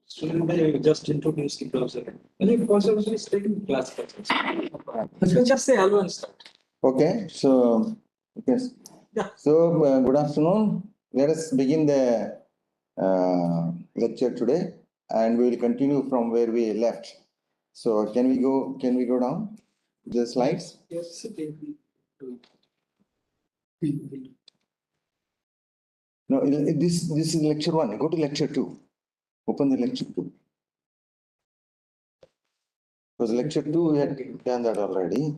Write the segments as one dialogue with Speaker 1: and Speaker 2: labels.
Speaker 1: Student may just introduce the browser. And if possible, please take in class classes. So just say hello and start.
Speaker 2: Okay, so yes.
Speaker 1: Yeah.
Speaker 2: So good afternoon. Let us begin the lecture today, and we will continue from where we left. So can we go? Can we go down the slides?
Speaker 1: Yes, okay.
Speaker 2: No, this is lecture one. Go to lecture two. Open the lecture two. Because lecture two we had done that already.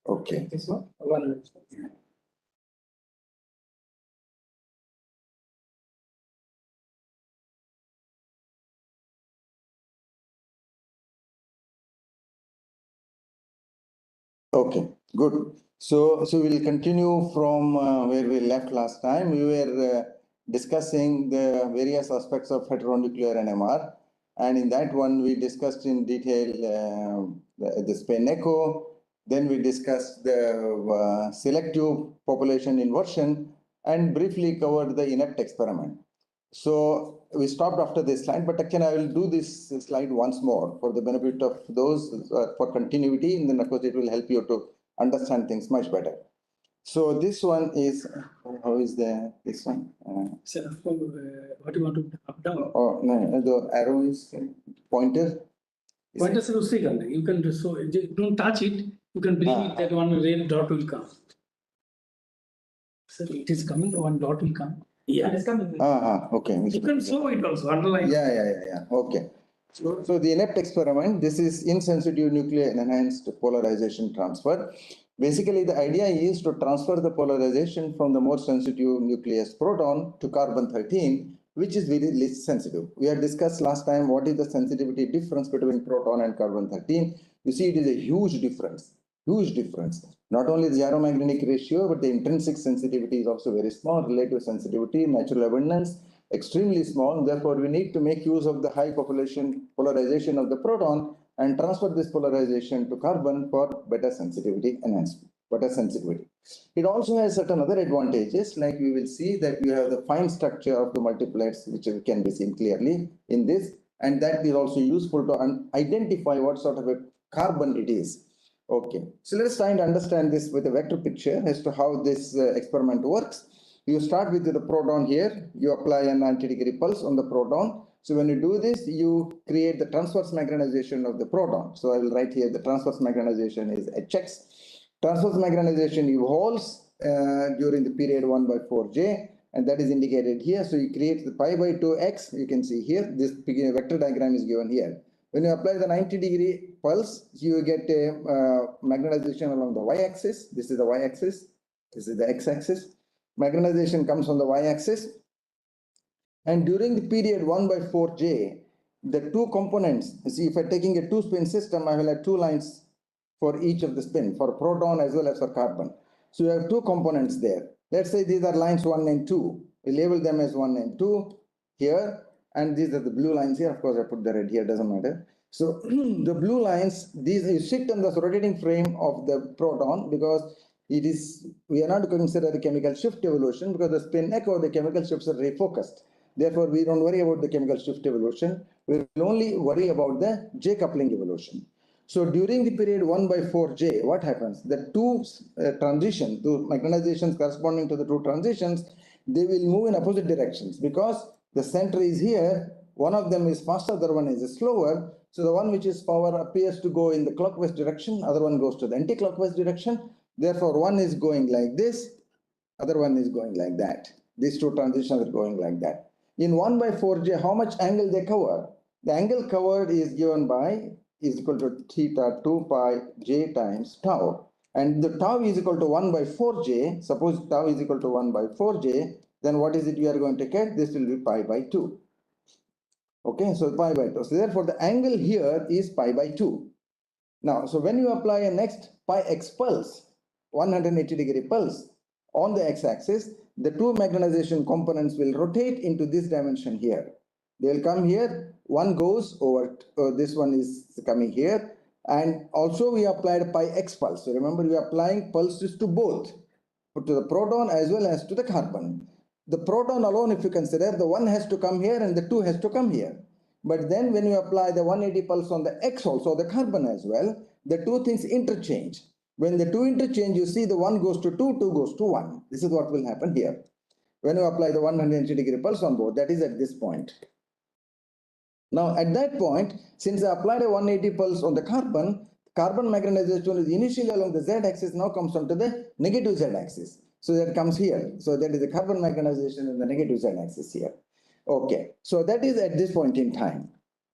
Speaker 2: Okay.
Speaker 1: This one? 1 minute.
Speaker 2: Okay, good. So we'll continue from where we left last time. We were discussing the various aspects of heteronuclear NMR, and in that one we discussed in detail the spin echo. Then we discussed the selective population inversion and briefly covered the INEPT experiment. So we stopped after this slide, but again, I will do this slide once more for the benefit of those for continuity, and then of course it will help you to understand things much better. So this one is, how is this one?
Speaker 1: So, what do you want to up down?
Speaker 2: Oh, no, the arrow is pointer.
Speaker 1: Point us to Srikanth. You can just so don't touch it. You can bring it that one red dot will come. So it is coming. One dot will come. Yeah, it is coming.
Speaker 2: Okay.
Speaker 1: You can show it also. Underline.
Speaker 2: Yeah. Okay. So the INEPT experiment, this is insensitive nuclear enhanced polarization transfer. Basically, the idea is to transfer the polarization from the more sensitive nucleus proton to carbon-13, which is very least sensitive. We had discussed last time what is the sensitivity difference between proton and carbon-13. You see, it is a huge difference. Not only the gyromagnetic ratio, but the intrinsic sensitivity is also very small. Relative sensitivity, natural abundance, extremely small. Therefore, we need to make use of the high population polarization of the proton and transfer this polarization to carbon for better sensitivity enhancement, better sensitivity. It also has certain other advantages, like we will see that you have the fine structure of the multiplets, which can be seen clearly in this, and that is also useful to identify what sort of a carbon it is. Okay, so let's try and understand this with a vector picture as to how this experiment works. You start with the proton here, you apply an 90-degree pulse on the proton. So when you do this, you create the transverse magnetization of the proton. So I will write here the transverse magnetization is Hx. Transverse magnetization evolves during the period 1/4j, and that is indicated here. So you create the pi/2x, you can see here, this vector diagram is given here. When you apply the 90-degree pulse, you get a magnetization along the y-axis. This is the y-axis, this is the x-axis. Magnetization comes on the y-axis. And during the period 1/4j, the two components, see, if I'm taking a two-spin system, I will have two lines for each of the spin, for proton as well as for carbon. So you have two components there. Let's say these are lines 1 and 2. We label them as 1 and 2 here. And these are the blue lines here. Of course, I put the red here, doesn't matter. So the blue lines, these you sit on the rotating frame of the proton because it is, we are not going to consider the chemical shift evolution because the spin echo, the chemical shifts are refocused. Therefore, we don't worry about the chemical shift evolution. We will only worry about the J coupling evolution. So during the period 1/4j, what happens? The two transitions, two magnetizations corresponding to the two transitions, they will move in opposite directions because the center is here. One of them is faster, the other one is slower. So the one which is power appears to go in the clockwise direction, other one goes to the anti-clockwise direction. Therefore, one is going like this, other one is going like that. These two transitions are going like that. In 1/4j, how much angle they cover? The angle covered is given by is equal to theta 2 pi j times tau. And the tau is equal to 1/4j. Suppose tau is equal to 1/4j, then what is it we are going to get? This will be pi/2. Okay, so pi/2. So therefore, the angle here is pi/2. Now, so when you apply a next pi x pulse, 180-degree pulse on the x-axis, the two magnetization components will rotate into this dimension here. They will come here, one goes over, this one is coming here, and also we applied pi x pulse. So remember, we are applying pulses to both, to the proton as well as to the carbon. The proton alone, if you consider, the one has to come here and the two has to come here. But then when you apply the 180 pulse on the X also, the carbon as well, the two things interchange. When the two interchange, you see the one goes to 2, 2 goes to 1. This is what will happen here. When you apply the 180-degree pulse on both, that is at this point. Now at that point, since I applied a 180 pulse on the carbon magnetization is initially along the z-axis, now comes onto the negative z-axis. So that comes here. So that is the carbon magnetization in the negative z-axis here. Okay, so that is at this point in time.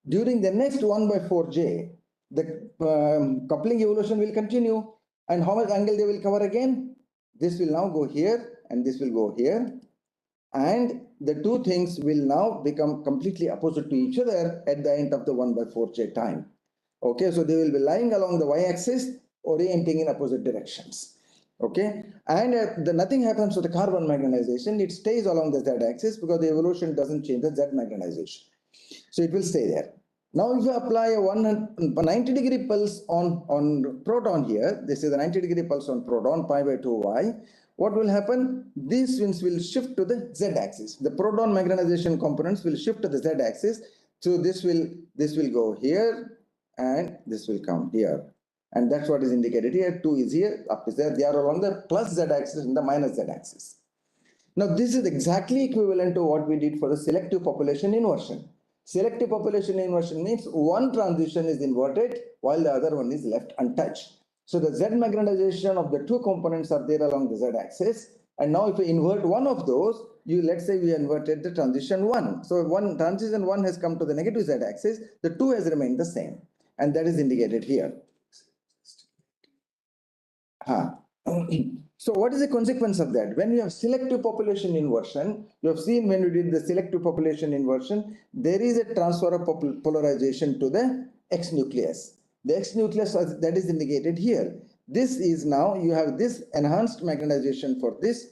Speaker 2: During the next 1/4j, the coupling evolution will continue. And how much angle they will cover again? This will now go here and this will go here. And the two things will now become completely opposite to each other at the end of the 1/4j time. Okay, so they will be lying along the y-axis, orienting in opposite directions. Okay, and nothing happens to the carbon magnetization. It stays along the z-axis because the evolution doesn't change the z magnetization. So it will stay there. Now if you apply a 90-degree pulse on proton here, this is a 90-degree pulse on proton, pi/2y, what will happen? These winds will shift to the z-axis. The proton magnetization components will shift to the z-axis. So this will go here and this will come here. And that's what is indicated here. 2 is here, up is there. They are along the plus z-axis and the minus z-axis. Now this is exactly equivalent to what we did for the selective population inversion. Selective population inversion means one transition is inverted while the other one is left untouched. So the z magnetization of the two components are there along the z-axis. And now if we invert one of those, let's say we inverted the transition 1. So one transition 1 has come to the negative z-axis, the 2 has remained the same. And that is indicated here. So what is the consequence of that? When you have selective population inversion, you have seen when we did the selective population inversion, there is a transfer of polarization to the X nucleus. The X nucleus that is indicated here. This is now, you have this enhanced magnetization for this,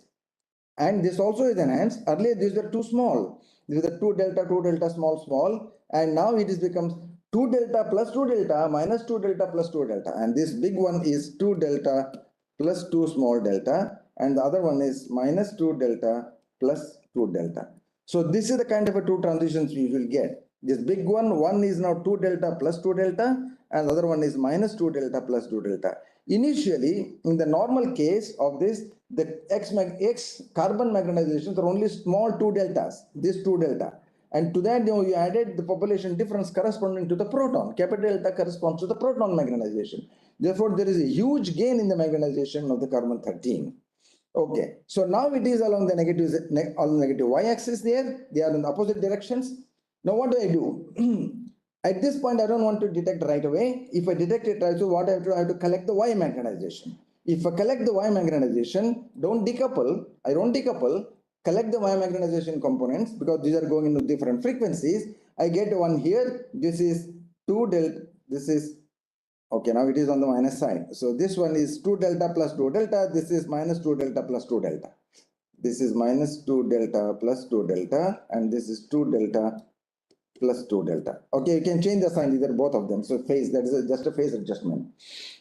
Speaker 2: and this also is enhanced. Earlier these were too small. These are 2 delta, small, and now it is becomes 2 delta plus 2 delta minus 2 delta plus 2 delta, and this big one is 2 delta plus 2 small delta, and the other one is minus 2 delta plus 2 delta. So this is the kind of a two transitions we will get. This big one is now 2 delta plus 2 delta, and the other one is minus 2 delta plus 2 delta. Initially, in the normal case of this, the X carbon magnetizations are only small 2 deltas, this 2 delta. And to that, you added the population difference corresponding to the proton. Capital delta corresponds to the proton magnetization. Therefore, there is a huge gain in the magnetization of the carbon-13. Okay, so now it is along the negative y-axis there. They are in the opposite directions. Now what do? At this point, I don't want to detect right away. If I detect it right, so what I have to collect the y magnetization. If I collect the y magnetization, don't decouple. I don't decouple. Collect the y magnetization components because these are going into different frequencies. I get one here. This is 2 delta. This is okay. Now it is on the minus side. So this one is 2 delta plus 2 delta. This is minus 2 delta plus 2 delta. This is minus 2 delta plus 2 delta, and this is 2 delta plus 2 delta. Okay, you can change the sign, either both of them. So phase, that is just a phase adjustment.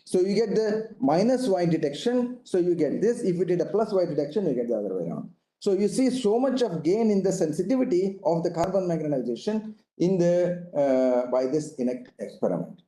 Speaker 2: So you get the minus y detection. So you get this. If you did a plus y detection, you get the other way around. So you see so much of gain in the sensitivity of the carbon magnetization in the by this INECT experiment.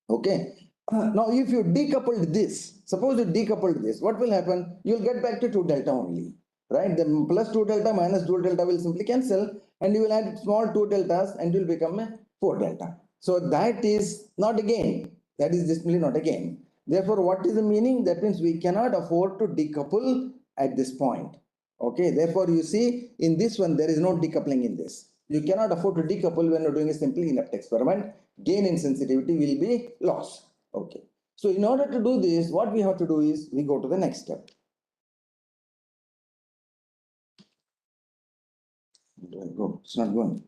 Speaker 2: Okay. Now if you decoupled this, suppose you decoupled this, what will happen? You'll get back to 2 delta only, right? The plus 2 delta minus 2 delta will simply cancel, and you will add small 2 deltas and will become a 4 delta. So that is not a gain. That is simply not a gain. Therefore, what is the meaning? That means we cannot afford to decouple at this point. Okay, therefore you see in this one there is no decoupling in this. You cannot afford to decouple when you're doing a simply INECT experiment. Gain in sensitivity will be lost. Okay, so in order to do this, what we have to do is we go to the next step. Go. It's not going.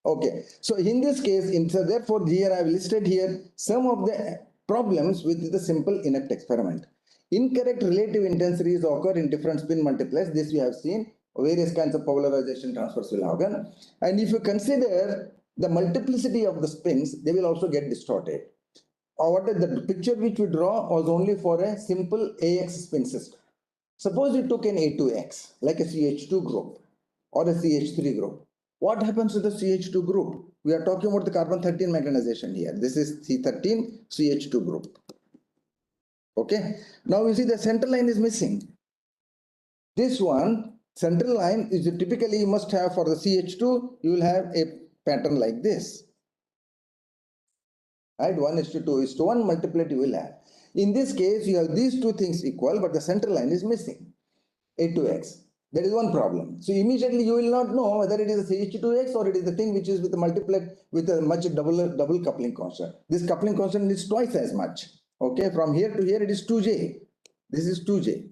Speaker 2: Okay, so in this case, so therefore here I have listed here some of the problems with the simple INECT experiment. Incorrect relative intensities occur in different spin multiplexes. This we have seen. Various kinds of polarization transfers will happen. And if you consider the multiplicity of the spins, they will also get distorted. Or what is the picture which we draw was only for a simple AX spin system. Suppose you took an A2X, like a CH2 group or a CH3 group. What happens to the CH2 group? We are talking about the carbon-13 magnetization here. This is C13 CH2 group. Okay. Now you see the central line is missing. This one, central line is typically you must have for the CH2, you will have a pattern like this. Right, 1:2:1 multiplet you will have. In this case, you have these two things equal, but the central line is missing, A2X. That is one problem. So immediately you will not know whether it is a CH2X or it is the thing which is with the multiplet with a much double coupling constant. This coupling constant is twice as much. Okay, from here to here it is 2J. This is 2J.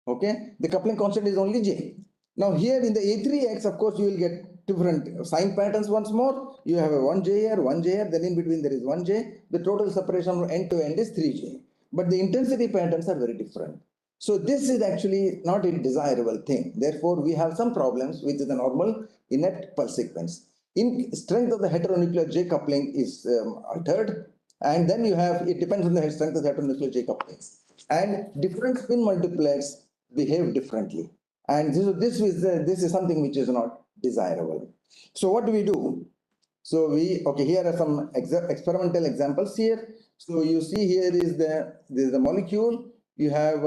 Speaker 2: Okay, the coupling constant is only J. Now here in the A3X, of course, you will get different sign patterns once more. You have a 1J here, 1J here, then in between there is 1J. The total separation from end to end is 3J. But the intensity patterns are very different. So this is actually not a desirable thing. Therefore, we have some problems with the normal inept pulse sequence. In strength of the heteronuclear J coupling is altered. And then you have, it depends on the strength of the heteronuclear J couplings. And different spin multiplexes behave differently. And this is something which is not desirable. So what do we do? So here are some experimental examples here. So you see here is the molecule. You have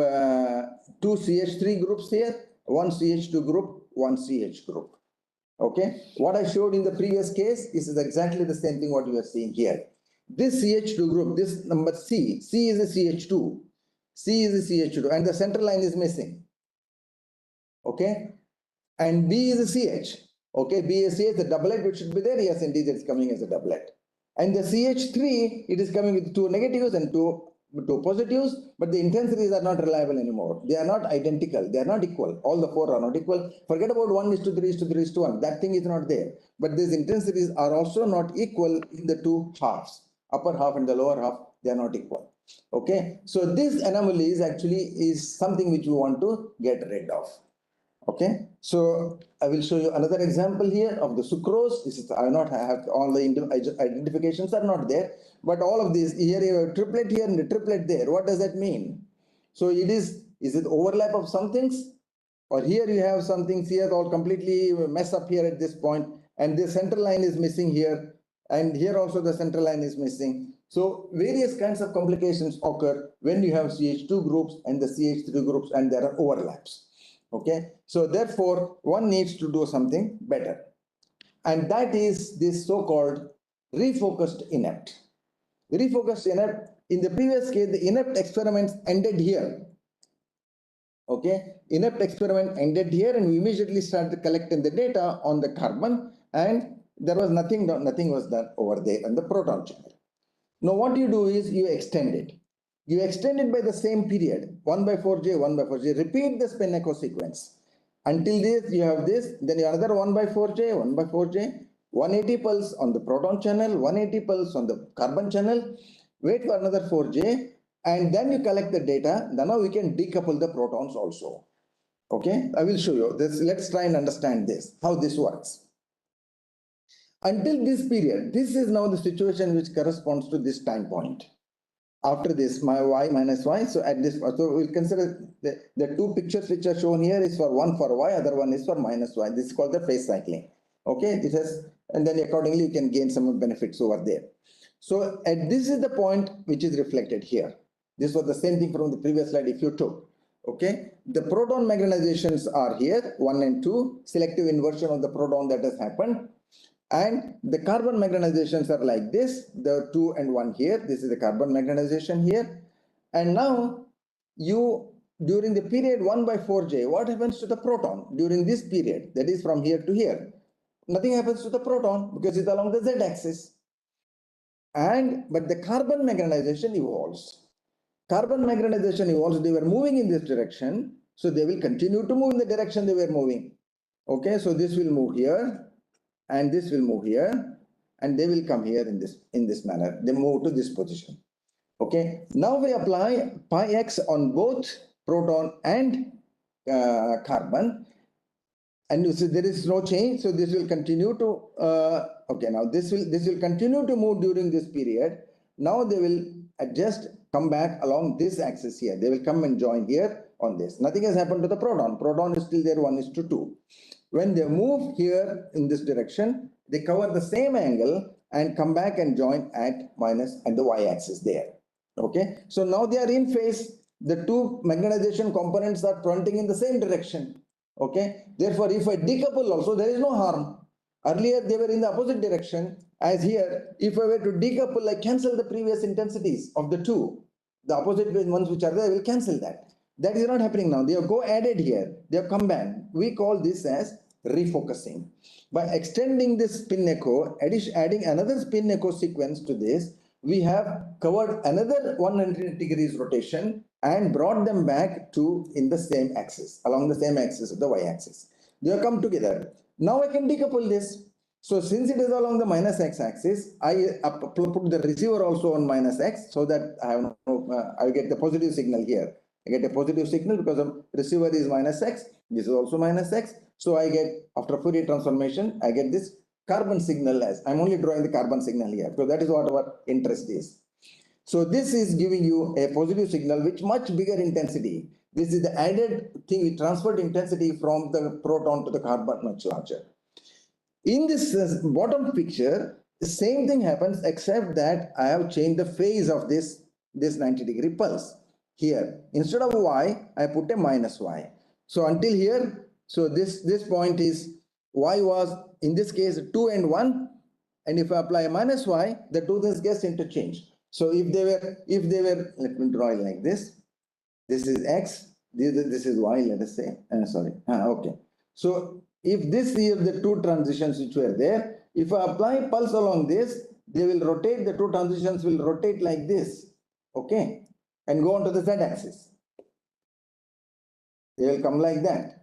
Speaker 2: two CH3 groups here, one CH2 group, one CH group. Okay. What I showed in the previous case is exactly the same thing what you are seeing here. This CH2 group, this number C is a CH2. C is a CH2 and the central line is missing. Okay, and B is a CH. Okay, B is CH, the doublet which should be there. Yes, indeed, it's coming as a doublet. And the CH3, it is coming with two negatives and two positives, but the intensities are not reliable anymore. They are not identical. They are not equal. All the four are not equal. Forget about 1:3:3:1. That thing is not there. But these intensities are also not equal in the two halves. Upper half and the lower half, they are not equal. Okay, so this anomaly is something which we want to get rid of. Okay, so I will show you another example here of the sucrose. This is I have all the identifications are not there, but all of these here you have a triplet here and a triplet there. What does that mean? So is it overlap of some things, or here you have some things here all completely mess up here at this point, and the central line is missing here, and here also the central line is missing. So various kinds of complications occur when you have CH2 groups and the CH3 groups, and there are overlaps. Okay, so therefore one needs to do something better, and that is this so-called refocused inept. The refocused inept, in the previous case, the inept experiments ended here. Okay, inept experiment ended here, and we immediately started collecting the data on the carbon, and there was nothing was done over there on the proton channel. Now what you do is you extend it. You extend it by the same period, 1/4J, 1/4J, repeat the spin echo sequence. Until this, you have this, then you another 1/4J, 1/4J, 180 pulse on the proton channel, 180 pulse on the carbon channel, wait for another 4J, and then you collect the data. Then now we can decouple the protons also. Okay, I will show you this. Let's try and understand this, how this works. Until this period, this is now the situation which corresponds to this time point. After this, my y minus y. So at this, so we'll consider the two pictures which are shown here is for one for y, other one is for minus y. This is called the phase cycling. Okay, this is, and then accordingly you can gain some benefits over there. So at this is the point which is reflected here. This was the same thing from the previous slide if you took. Okay, the proton magnetizations are here, 1 and 2, selective inversion of the proton that has happened. And the carbon magnetizations are like this, the 2 and 1 here. This is the carbon magnetization here. And now during the period 1/4J, what happens to the proton during this period? That is from here to here. Nothing happens to the proton because it's along the z-axis. But the carbon magnetization evolves. Carbon magnetization evolves. They were moving in this direction, so they will continue to move in the direction they were moving. Okay, so this will move here, and this will move here, and they will come here in this manner. They move to this position. Okay, now we apply pi x on both proton and carbon, and you see there is no change, so this will continue to okay, now this will continue to move during this period. Now they will adjust, come back along this axis here, they will come and join here on this. Nothing has happened to the proton is still there, 1:2. When they move here in this direction, they cover the same angle and come back and join at minus and the y-axis there. Okay, so now they are in phase, the two magnetization components are pointing in the same direction. Okay, therefore if I decouple also, there is no harm. Earlier they were in the opposite direction, as here if I were to decouple, I cancel the previous intensities of the two, the opposite ones which are there, I will cancel that. That is not happening now. They have go added here, they have come back. We call this as refocusing. By extending this spin echo, adding another spin echo sequence to this, we have covered another 180 degrees rotation and brought them back to in the same axis, along the same axis of the y-axis. They have come together. Now I can decouple this. So since it is along the minus x-axis, I put the receiver also on minus x, so that I have no, I get the positive signal here. I get a positive signal because the receiver is minus x. This is also minus x. So I get, after Fourier transformation, I get this carbon signal as, I'm only drawing the carbon signal here. So that is what our interest is. So this is giving you a positive signal which much bigger intensity. This is the added thing, we transferred intensity from the proton to the carbon much larger. In this bottom picture, the same thing happens except that I have changed the phase of this 90-degree pulse. Here, instead of y, I put a minus y. So until here, so this point is y was in this case 2 and 1, and if I apply a minus y, the two things gets interchanged. So if they were, let me draw it like this. This is x, this is y, let us say. Okay. So if this is the two transitions which were there, if I apply pulse along this, they will rotate, the two transitions will rotate like this, okay, and go on to the z-axis. They will come like that.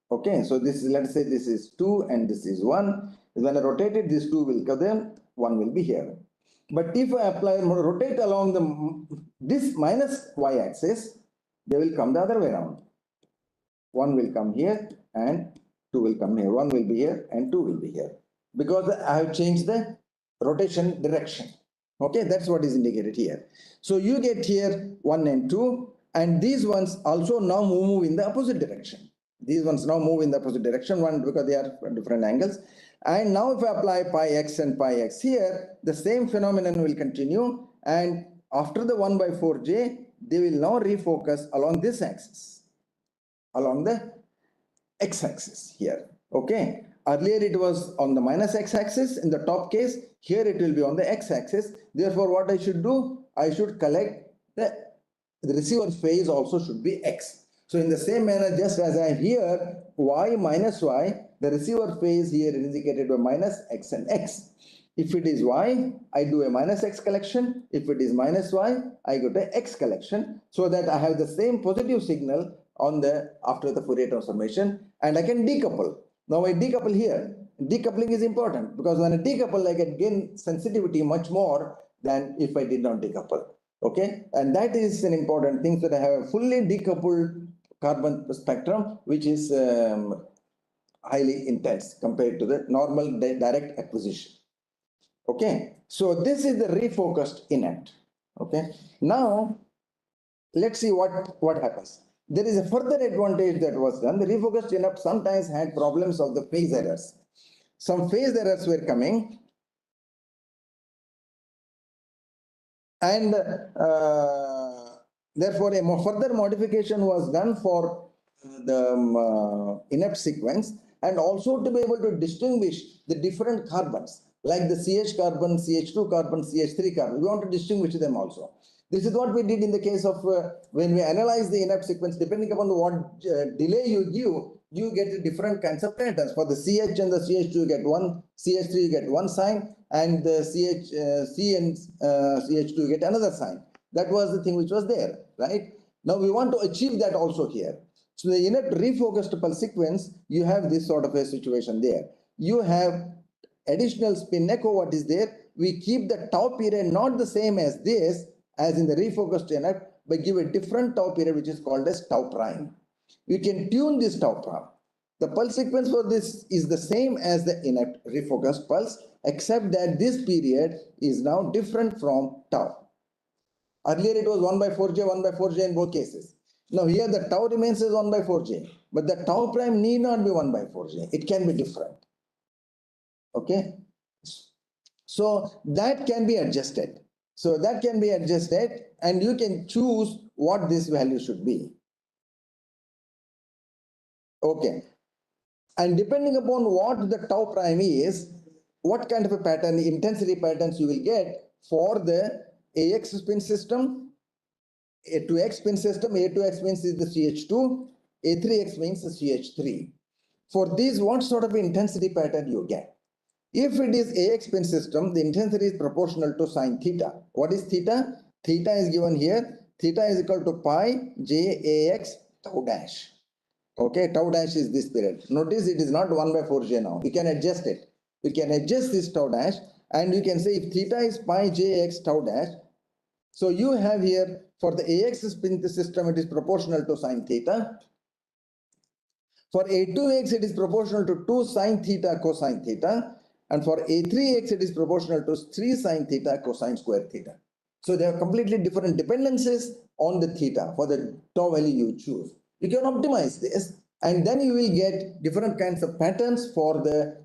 Speaker 2: Okay, so this is, let's say this is 2 and this is 1. When I rotate it, these two will come there, 1 will be here. But if I apply, rotate along this minus y-axis, they will come the other way around. 1 will come here and 2 will come here. 1 will be here and 2 will be here. Because I have changed the rotation direction. Okay, that's what is indicated here. So you get here 1 and 2, and these ones also now move in the opposite direction. These ones now move in the opposite direction, one because they are different angles. And now if I apply pi x and pi x here, the same phenomenon will continue. And after the 1/4j, they will now refocus along this axis, along the x-axis here. Okay. Earlier it was on the minus x-axis in the top case. Here it will be on the x-axis. Therefore, what I should do? I should collect the receiver phase also should be x. So in the same manner, just as I have here y minus y, the receiver phase here is indicated by minus x and x. If it is y, I do a minus x collection. If it is minus y, I go to x collection, so that I have the same positive signal on the after the Fourier transformation, and I can decouple. Now I decouple here. Decoupling is important because when I decouple, I can gain sensitivity much more than if I did not decouple. Okay, and that is an important thing, that I have a fully decoupled carbon spectrum, which is highly intense compared to the normal direct acquisition. Okay, so this is the refocused inept. Okay, now let's see what happens. There is a further advantage that was done. The refocused inept sometimes had problems of the phase errors. Some phase errors were coming, and therefore a further modification was done for the inept sequence, and also to be able to distinguish the different carbons, like the CH carbon, CH2 carbon, CH3 carbon. We want to distinguish them also. This is what we did in the case of when we analyze the inept sequence. Depending upon what delay you give, you get different kinds of patterns. For the CH and the CH2, you get one, CH3 you get one sign, and the C and CH2 you get another sign. That was the thing which was there, right? Now we want to achieve that also here. So the inept refocused pulse sequence, you have this sort of a situation there. You have additional spin echo, what is there? We keep the tau period not the same as this, as in the refocused NF by give a different tau period which is called as tau prime. We can tune this tau prime. The pulse sequence for this is the same as the inept refocused pulse, except that this period is now different from tau. Earlier it was 1 by 4j, 1 by 4j in both cases. Now here the tau remains as 1 by 4j, but the tau prime need not be 1 by 4j. It can be different. Okay. So that can be adjusted. So that can be adjusted and you can choose what this value should be. Okay. And depending upon what the tau prime is, what kind of a pattern, intensity patterns you will get for the AX spin system, A2X spin system, A2X means is the CH2, A3X means the CH3. For these, what sort of intensity pattern you get? If it is AX spin system, the intensity is proportional to sine theta. What is theta? Theta is given here. Theta is equal to pi j AX tau dash. Okay, tau dash is this period. Notice it is not 1 by 4j now. You can adjust it. You can adjust this tau dash and you can say if theta is pi j AX tau dash. So you have here for the AX spin system, it is proportional to sine theta. For A2X, it is proportional to 2 sine theta cosine theta. And for A3X, it is proportional to 3 sine theta cosine square theta. So they are completely different dependencies on the theta for the tau value you choose. You can optimize this and then you will get different kinds of patterns for the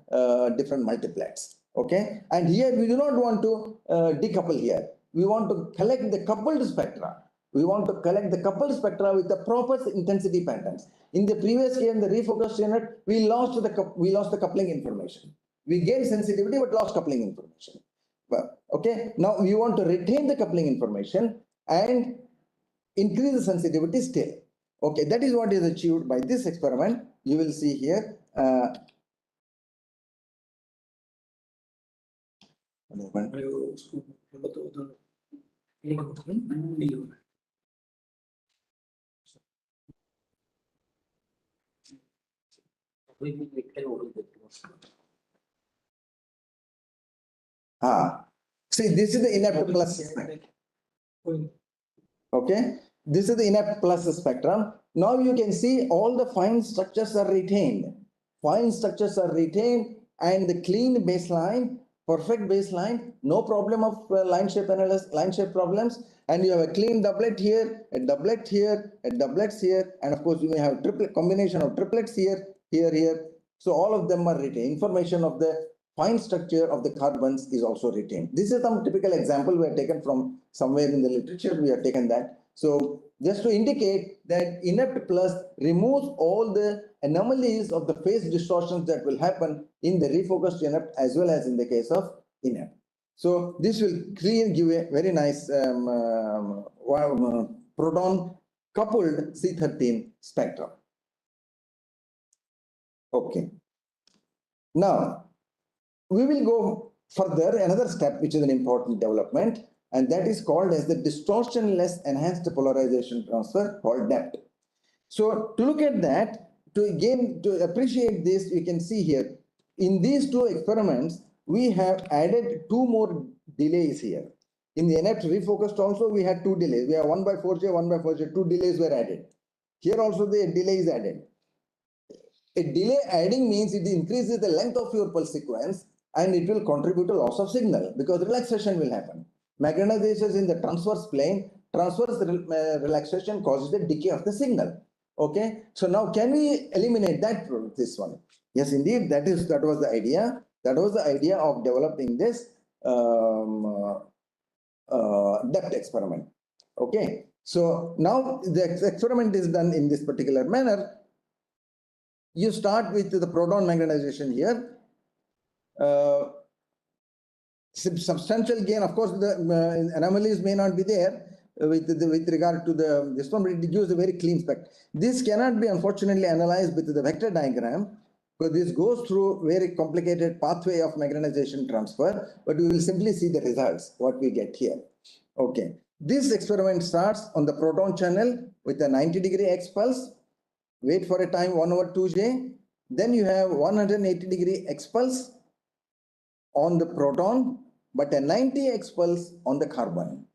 Speaker 2: different multiplets. Okay. And here we do not want to decouple here. We want to collect the coupled spectra. We want to collect the coupled spectra with the proper intensity patterns. In the previous case, in the refocused unit, we lost the coupling information. We gained sensitivity but lost coupling information. Well, okay. Now we want to retain the coupling information and increase the sensitivity still. Okay, that is what is achieved by this experiment. You will see here. See, this is the inept plus spectrum. Okay, this is the inept plus spectrum. Now you can see all the fine structures are retained. Fine structures are retained and the clean baseline, perfect baseline, no problem of line shape analysis, line shape problems. And you have a clean doublet here, a doublet here, a doublets here, and of course you may have triplet combination of triplets here, here. So all of them are retained. Information of the fine structure of the carbons is also retained. This is some typical example we have taken from somewhere in the literature. We have taken that. So just to indicate that inept plus removes all the anomalies of the phase distortions that will happen in the refocused inept as well as in the case of inept. So this will give a very nice proton coupled C13 spectrum. Okay. Now we will go further, another step which is an important development, and that is called as the distortionless enhanced polarization transfer, called DEPT. So to look at that, to appreciate this, you can see here in these two experiments we have added 2 more delays here. In the inept refocused also we had 2 delays. We have 1 by 4j, 1 by 4j, 2 delays were added. Here also the delay is added. A delay adding means it increases the length of your pulse sequence and it will contribute to loss of signal because relaxation will happen. Magnetization in the transverse plane, transverse relaxation causes the decay of the signal. Okay, so now can we eliminate that from this one? Yes, indeed, that was the idea. That was the idea of developing this DEPT experiment. Okay, so now the experiment is done in this particular manner. You start with the proton magnetization here. Substantial gain, of course, the anomalies may not be there with regard to this one, but it gives a very clean spec. This cannot be unfortunately analyzed with the vector diagram because this goes through very complicated pathway of magnetization transfer, but we will simply see the results, what we get here. Okay, this experiment starts on the proton channel with a 90-degree X pulse. Wait for a time 1/2j. Then you have 180-degree X pulse on the proton, but a 90 X pulse on the carbon.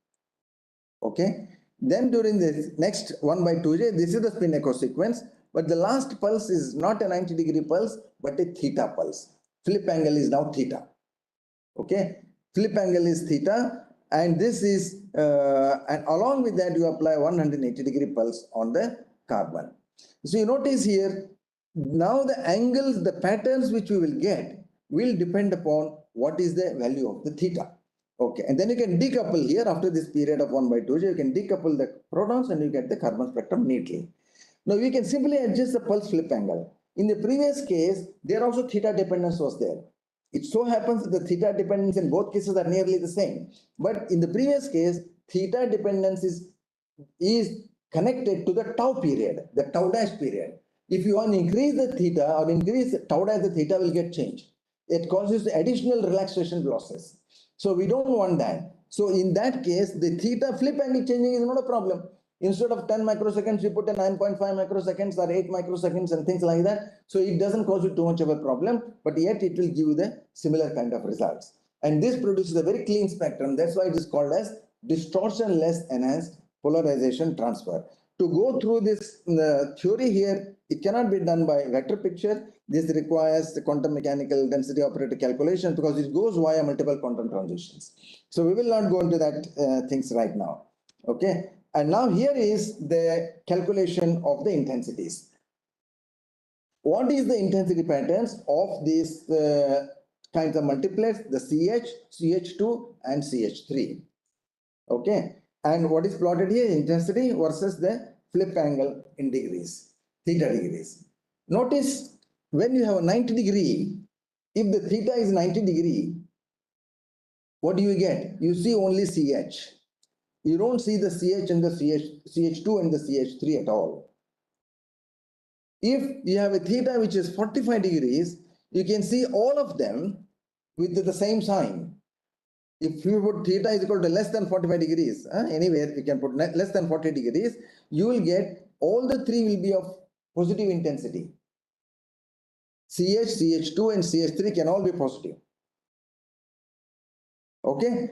Speaker 2: Okay. Then during this next 1 by 2j, this is the spin echo sequence, but the last pulse is not a 90-degree pulse, but a theta pulse. Flip angle is now theta. Okay. Flip angle is theta, and this is, and along with that, you apply 180-degree pulse on the carbon. So you notice here, now the angles, the patterns which we will get will depend upon what is the value of the theta. Okay, and then you can decouple here after this period of 1 by 2j, you can decouple the protons and you get the carbon spectrum neatly. Now we can simply adjust the pulse flip angle. In the previous case, there also theta dependence was there. It so happens that the theta dependence in both cases are nearly the same. But in the previous case, theta dependence is connected to the tau period, the tau dash period. If you want to increase the theta or increase tau dash, the theta will get changed. It causes additional relaxation losses. So we don't want that. So in that case, the theta flip angle changing is not a problem. Instead of 10 microseconds, you put a 9.5 microseconds or 8 microseconds and things like that. So it doesn't cause you too much of a problem, but yet it will give you the similar kind of results. And this produces a very clean spectrum. That's why it is called as distortion-less enhanced polarization transfer. To go through this theory here, it cannot be done by vector picture. This requires the quantum mechanical density operator calculation because it goes via multiple quantum transitions. So we will not go into that things right now. Okay. And now here is the calculation of the intensities. What is the intensity patterns of these kinds of multiplets, the CH, CH2 and CH3. Okay. And what is plotted here, intensity versus the flip angle in degrees, theta degrees. Notice when you have a 90 degree, if the theta is 90 degree, what do you get? You see only CH. You don't see the CH and the CH2 and the CH3 at all. If you have a theta which is 45 degrees, you can see all of them with the same sign. If you put theta is equal to less than 45 degrees, anywhere you can put less than 40 degrees, you will get all the three will be of positive intensity. CH, CH2 and CH3 can all be positive. Okay.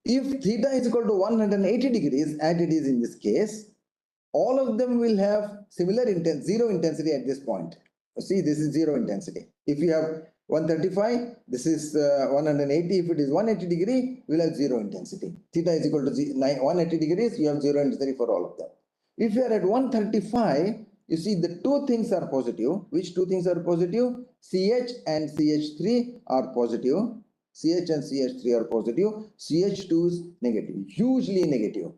Speaker 2: If theta is equal to 180 degrees, as it is in this case, all of them will have similar zero intensity at this point. See, this is zero intensity. If you have 135, this is 180. If it is 180 degree, we will have zero intensity. Theta is equal to 180 degrees, you have zero intensity for all of them. If you are at 135, you see the two things are positive. Which two things are positive? CH and CH3 are positive. CH and CH3 are positive. CH2 is negative, hugely negative.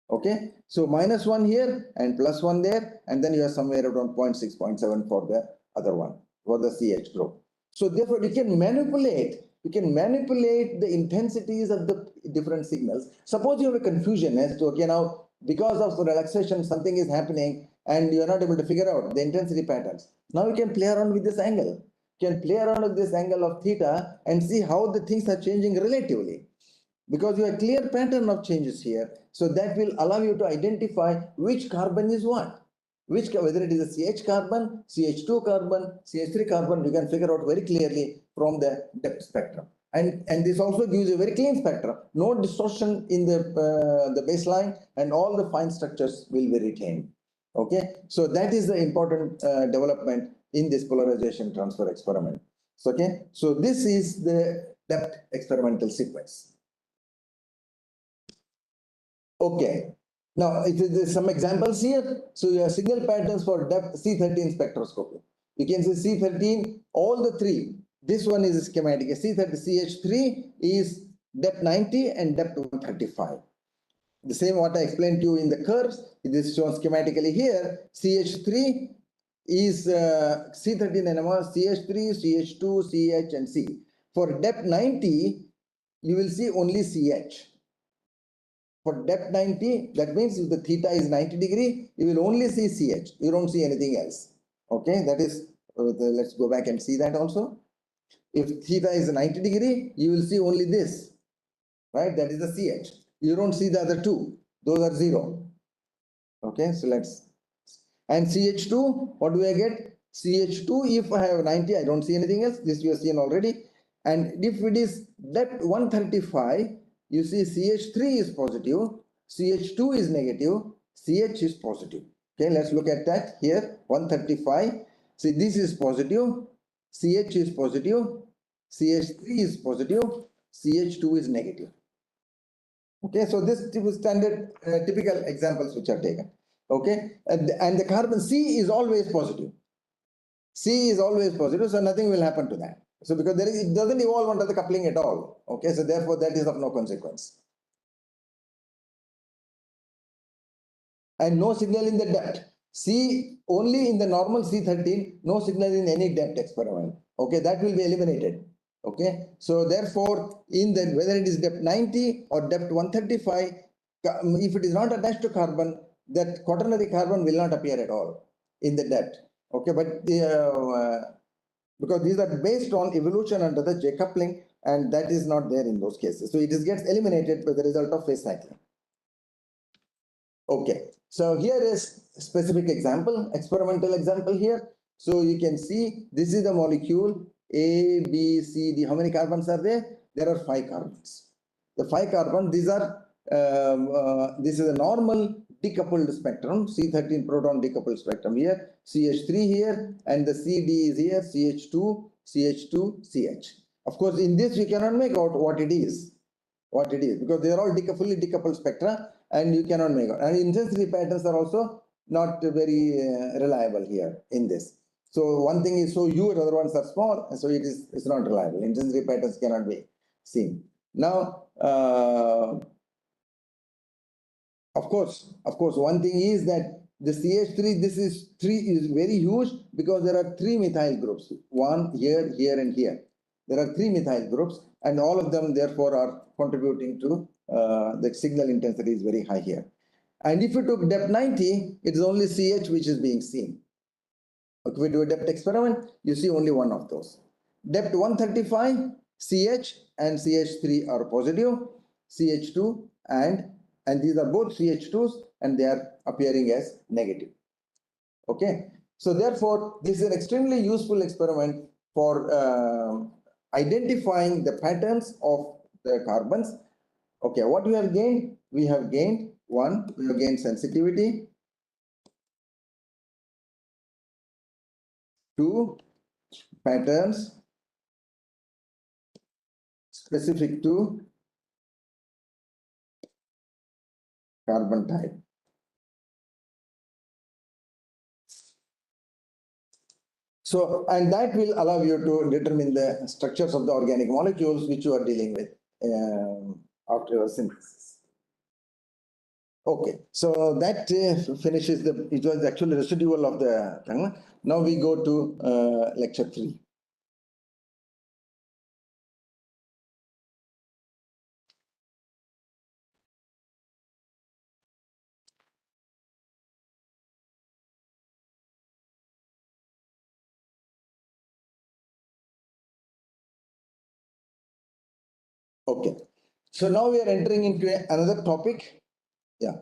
Speaker 2: Okay, so -1 here and +1 there, and then you are somewhere around 0.6, 0.7 for the other one, for the CH group. So therefore, you can manipulate the intensities of the different signals. Suppose you have a confusion as to, okay, now because of the relaxation, something is happening and you are not able to figure out the intensity patterns. Now you can play around with this angle. You can play around with this angle of theta and see how the things are changing relatively. Because you have a clear pattern of changes here. So that will allow you to identify which carbon is what. Whether it is a CH carbon, CH2 carbon, CH3 carbon, you can figure out very clearly from the depth spectrum. And this also gives a very clean spectrum. No distortion in the baseline, and all the fine structures will be retained. Okay, so that is the important development in this polarization transfer experiment. So, okay, so this is the depth experimental sequence. Okay, now there's some examples here. So you have signal patterns for depth C13 spectroscopy. You can see C13, all the three. This one is a schematic. C30 CH3 is depth 90 and depth 135. The same what I explained to you in the curves. It is shown schematically here. CH3 is C13 NMR, CH3, CH2, CH and C. For depth 90, you will see only CH. For depth 90, that means if the theta is 90 degree, you will only see CH. You don't see anything else. Okay, that is, let's go back and see that also. If theta is 90 degree, you will see only this, right? That is the CH. You don't see the other two. Those are zero. Okay, so let's, and CH2, what do I get? CH2, if I have 90, I don't see anything else. This you have seen already. And if it is depth 135, you see CH3 is positive CH2 is negative, CH is positive. Okay, let's look at that here. 135. See, this is positive, CH is positive, CH3 is positive, CH2 is negative. Okay, so this is standard typical examples which are taken. Okay, and the carbon C is always positive. C is always positive, so nothing will happen to that. So because it doesn't evolve under the coupling at all. Okay, so therefore that is of no consequence. And no signal in the depth. C only in the normal C13, no signal in any depth experiment. Okay, that will be eliminated. Okay, so therefore, in the whether it is depth 90 or depth 135, if it is not attached to carbon, that quaternary carbon will not appear at all in the depth. Okay, but because these are based on evolution under the J coupling, and that is not there in those cases. So it gets eliminated by the result of phase cycling. Okay, so here is a specific example, experimental example here. So you can see this is the molecule A, B, C, D. How many carbons are there? There are 5 carbons. The 5 carbons, these are, this is a normal decoupled spectrum, C13 proton decoupled spectrum here, CH3 here, and the CD is here, CH2, CH2, CH. Of course, in this we cannot make out what it is, because they are all fully decoupled spectra, and you cannot make out. And intensity patterns are also not very reliable here in this. So one thing is so huge, other ones are small, and so it's not reliable. Intensity patterns cannot be seen. Now, of course, one thing is that the CH3, this is 3 is very huge because there are 3 methyl groups, one here, here, and here. There are 3 methyl groups, and all of them therefore are contributing to the signal intensity is very high here. And if you took depth 90, it is only CH which is being seen. If we do a depth experiment, you see only one of those. Depth 135, CH and CH3 are positive, CH2 and these are both CH2s, and they are appearing as negative. Okay, so therefore this is an extremely useful experiment for identifying the patterns of the carbons. Okay, what we have gained? We have gained sensitivity. 2, patterns specific to carbon type. So, and that will allow you to determine the structures of the organic molecules which you are dealing with after your synthesis. Okay, so that finishes it was actually residual of the thing. Now we go to lecture 3. Okay, so now we are entering into another topic. Yeah.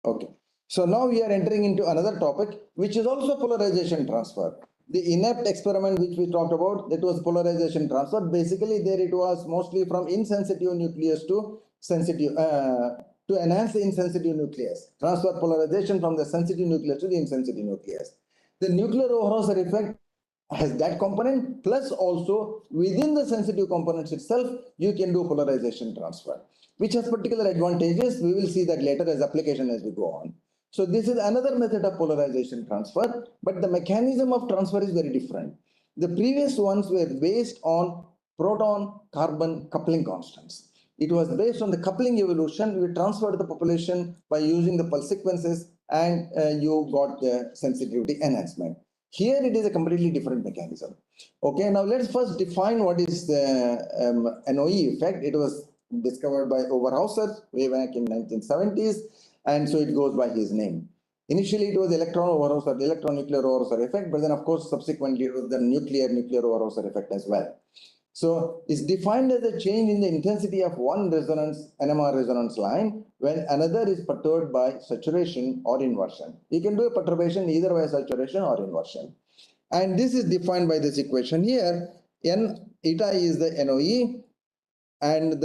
Speaker 2: Okay, so now we are entering into another topic, which is also polarization transfer. The inept experiment which we talked about, that was polarization transfer. Basically, there it was mostly from insensitive nucleus to sensitive, to enhance the insensitive nucleus. Transfer polarization from the sensitive nucleus to the insensitive nucleus. The nuclear Overhauser effect has that component, plus also within the sensitive components itself, you can do polarization transfer, which has particular advantages. We will see that later as application as we go on. So this is another method of polarization transfer, but the mechanism of transfer is very different. The previous ones were based on proton-carbon coupling constants. It was based on the coupling evolution. We transferred the population by using the pulse sequences, and you got the sensitivity enhancement. Here it is a completely different mechanism. Okay, now let's first define what is the NOE effect. It was discovered by Overhauser way back in 1970s, and so it goes by his name. Initially, it was electron nuclear Overhauser effect, but then of course subsequently it was the nuclear Overhauser effect as well. So it's defined as a change in the intensity of one resonance NMR resonance line when another is perturbed by saturation or inversion. You can do a perturbation either by saturation or inversion. And this is defined by this equation here. N eta is the NOE, and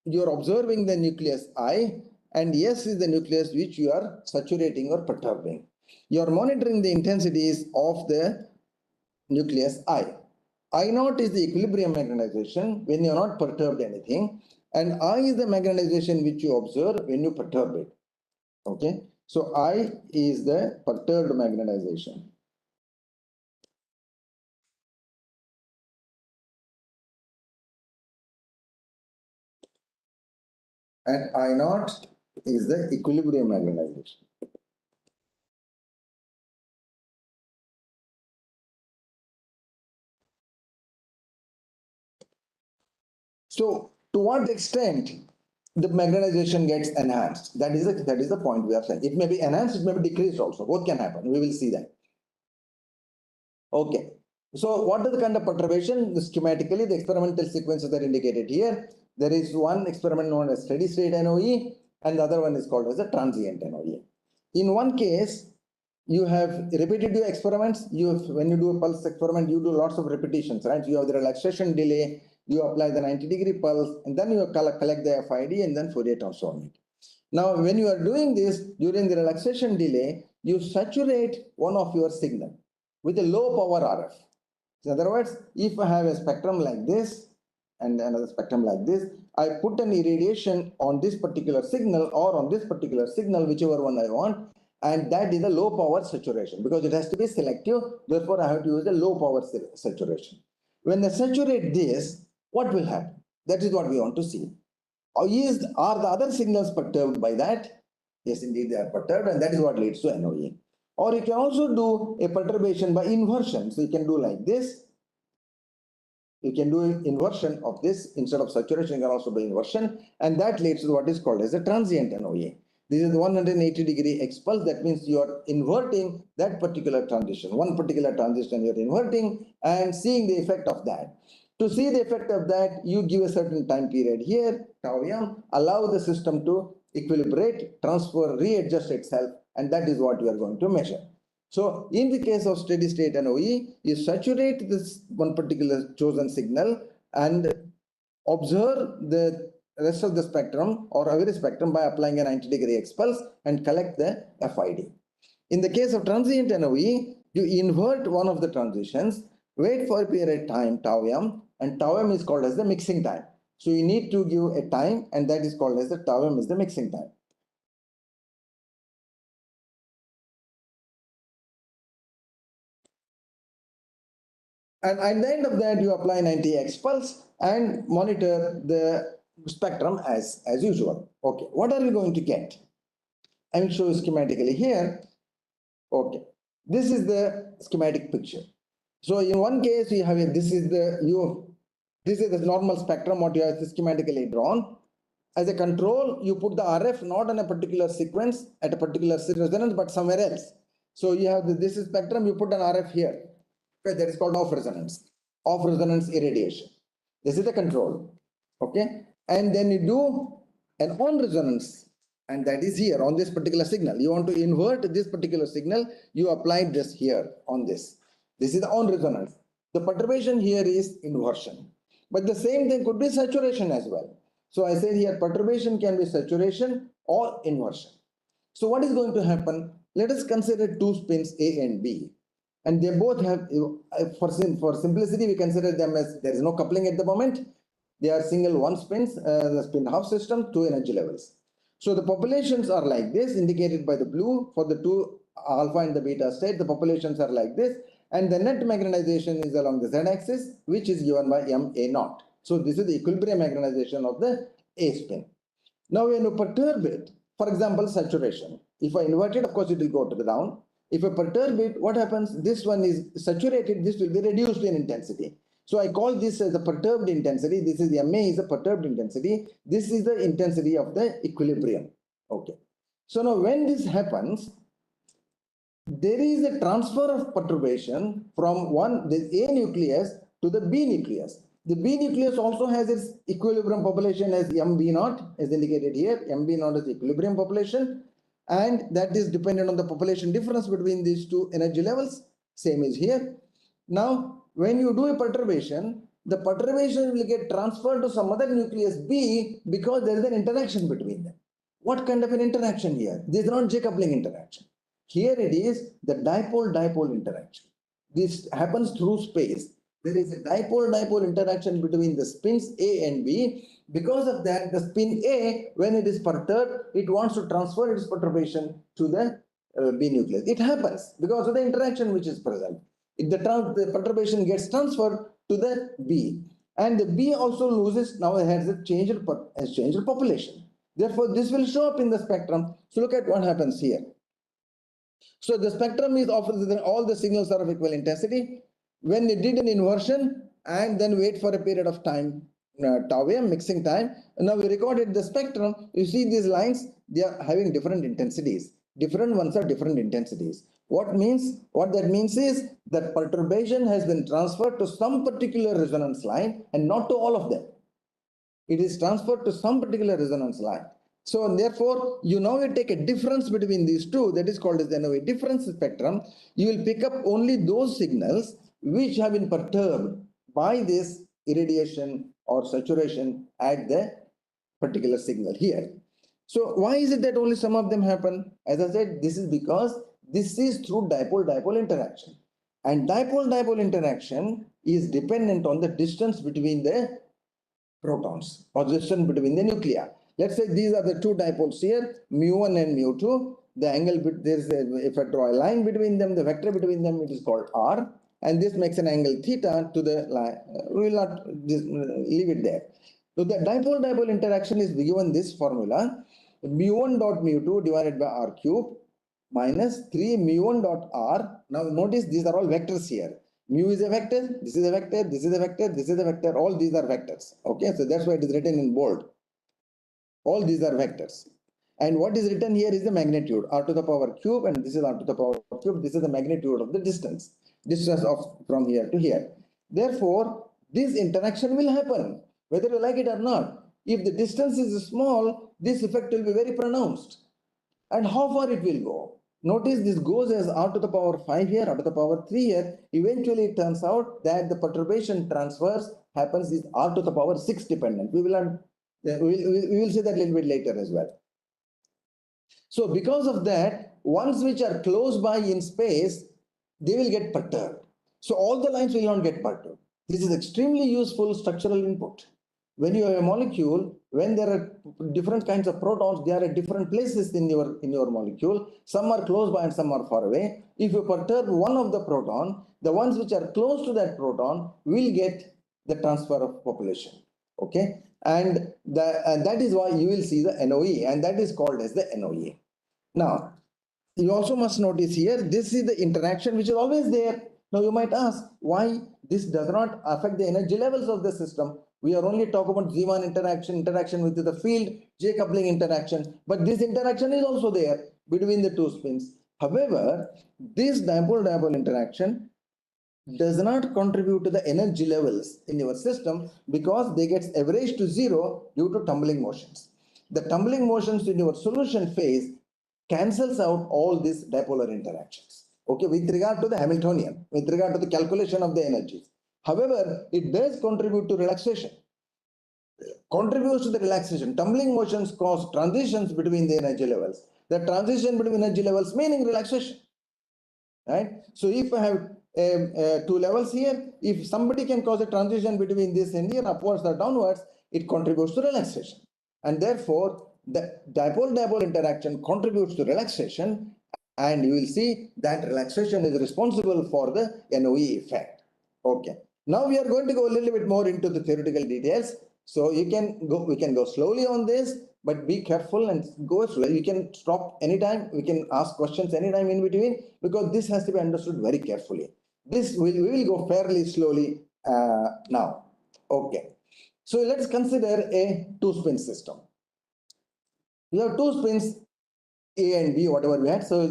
Speaker 2: you're observing the nucleus I, and S is the nucleus which you are saturating or perturbing. You're monitoring the intensities of the nucleus I. I naught is the equilibrium magnetization when you're not perturbed anything, and I is the magnetization which you observe when you perturb it. Okay, so I is the perturbed magnetization. And I naught is the equilibrium magnetization. So to what extent the magnetization gets enhanced? That is the point we are saying. It may be enhanced, it may be decreased also. Both can happen. We will see that. Okay. So what is the kind of perturbation? Schematically, the experimental sequences are indicated here. There is one experiment known as steady state NOE, and the other one is called as a transient NOE. In one case, you have repetitive experiments. When you do a pulse experiment, you do lots of repetitions, right? You have the relaxation delay, you apply the 90-degree pulse, and then you collect the FID and then Fourier transform it. Now, when you are doing this during the relaxation delay, you saturate one of your signal with a low power RF. In other words, if I have a spectrum like this and another spectrum like this, I put an irradiation on this particular signal or on this particular signal, whichever one I want, and that is a low power saturation because it has to be selective. Therefore, I have to use a low power saturation. When I saturate this, what will happen? That is what we want to see. Are the other signals perturbed by that? Yes, indeed, they are perturbed, and that is what leads to NOE. Or you can also do a perturbation by inversion. So you can do like this. You can do inversion of this instead of saturation. You can also do inversion, and that leads to what is called as a transient NOE. This is 180-degree expulse. That means you are inverting that particular transition. One particular transition you are inverting and seeing the effect of that. To see the effect of that, you give a certain time period here, tau m, allow the system to equilibrate, transfer, readjust itself, and that is what you are going to measure. So in the case of steady state NOE, you saturate this one particular chosen signal and observe the rest of the spectrum or every spectrum by applying a 90-degree expulse and collect the FID. In the case of transient NOE, you invert one of the transitions, wait for a period of time, tau m, and tau m is called as the mixing time. So you need to give a time, and that is called as the tau m is the mixing time. And at the end of that, you apply 90 expulse and monitor the spectrum as usual. Okay, what are we going to get? I will show you schematically here. Okay, this is the schematic picture. So in one case, you have this is the normal spectrum what you have schematically drawn. As a control, you put the RF not on a particular sequence at a particular resonance, but somewhere else. So you have this is spectrum, you put an RF here. Okay, that is called off resonance irradiation. This is the control. Okay, and then you do an on resonance, and that is here on this particular signal. You want to invert this particular signal, you apply this here on this. This is the on resonance. The perturbation here is inversion, but the same thing could be saturation as well. So I said here perturbation can be saturation or inversion. So what is going to happen? Let us consider two spins A and B. And they both have, for simplicity, we consider them as there is no coupling at the moment. They are single one spins, the spin half system, two energy levels. So the populations are like this, indicated by the blue for the two alpha and the beta state. The populations are like this, and the net magnetization is along the z-axis, which is given by MA0. So this is the equilibrium magnetization of the A spin. Now when you perturb it, for example, saturation. If I invert it, of course, it will go to the down. If I perturb it, what happens? This one is saturated, this will be reduced in intensity. So I call this as a perturbed intensity. This is MA is a perturbed intensity. This is the intensity of the equilibrium. Okay. So now when this happens, there is a transfer of perturbation from the A nucleus to the B nucleus. The B nucleus also has its equilibrium population as MB0, as indicated here. MB0 is the equilibrium population, and that is dependent on the population difference between these two energy levels. Same is here. Now, when you do a perturbation, the perturbation will get transferred to some other nucleus B because there is an interaction between them. What kind of an interaction here? This is not J coupling interaction. Here it is the dipole-dipole interaction. This happens through space. There is a dipole-dipole interaction between the spins A and B. Because of that, the spin A, when it is perturbed, it wants to transfer its perturbation to the B nucleus. It happens because of the interaction which is present. If the perturbation gets transferred to the B, and the B also loses, now it has changed population. Therefore, this will show up in the spectrum. So look at what happens here. So the spectrum is often all the signals are of equal intensity. When they did an inversion and then wait for a period of time, tau m mixing time, and now we recorded the spectrum. You see these lines, they are having different intensities. Different ones are different intensities. What that means is that perturbation has been transferred to some particular resonance line and not to all of them. It is transferred to some particular resonance line. So therefore, you take a difference between these two, that is called as the NOA difference spectrum. You will pick up only those signals which have been perturbed by this irradiation or saturation at the particular signal here. So why is it that only some of them happen? As I said, this is because this is through dipole-dipole interaction. And dipole-dipole interaction is dependent on the distance between the protons or distance between the nuclei. Let's say these are the two dipoles here, mu1 and mu2. The angle, if I draw a line between them, the vector between them, it is called r. And this makes an angle theta to the line. We will not leave it there. So the dipole-dipole interaction is given this formula, mu1 dot mu2 divided by r cube minus 3 mu1 dot r. Now notice these are all vectors here. Mu is a vector, this is a vector, this is a vector, this is a vector, all these are vectors. Okay, so that's why it is written in bold. All these are vectors. And what is written here is the magnitude, r to the power cube, and this is r to the power cube. This is the magnitude of the distance of from here to here. Therefore, this interaction will happen, whether you like it or not. If the distance is small, this effect will be very pronounced. And how far it will go? Notice this goes as r to the power 5 here, r to the power 3 here. Eventually, it turns out that the perturbation transfers happens is r to the power 6 dependent. We will see that a little bit later as well. So because of that, ones which are close by in space, they will get perturbed. So all the lines will not get perturbed. This is extremely useful structural input. When you have a molecule, when there are different kinds of protons, they are at different places in your molecule. Some are close by and some are far away. If you perturb one of the proton, the ones which are close to that proton will get the transfer of population. Okay, and that is why you will see the NOE, and that is called as the NOE. Now, you also must notice here, this is the interaction which is always there. Now you might ask why this does not affect the energy levels of the system. We are only talking about Z1 interaction with the field, J coupling interaction, but this interaction is also there between the two spins. However, this dipole-dipole interaction does not contribute to the energy levels in your system because they get averaged to zero due to tumbling motions. The tumbling motions in your solution phase cancels out all these dipolar interactions. Okay, with regard to the Hamiltonian, with regard to the calculation of the energies. However, it does contribute to relaxation. Contributes to the relaxation. Tumbling motions cause transitions between the energy levels. The transition between energy levels meaning relaxation. Right? So if I have two levels here, if somebody can cause a transition between this and here, upwards or downwards, it contributes to relaxation. And therefore, the dipole-dipole interaction contributes to relaxation, and you will see that relaxation is responsible for the NOE effect. Okay. Now we are going to go a little bit more into the theoretical details. So we can go slowly on this, but be careful and go slowly. You can stop anytime. We can ask questions anytime in between, because this has to be understood very carefully. We will go fairly slowly now. Okay. So let's consider a two-spin system. We have two spins, A and B, whatever we had. So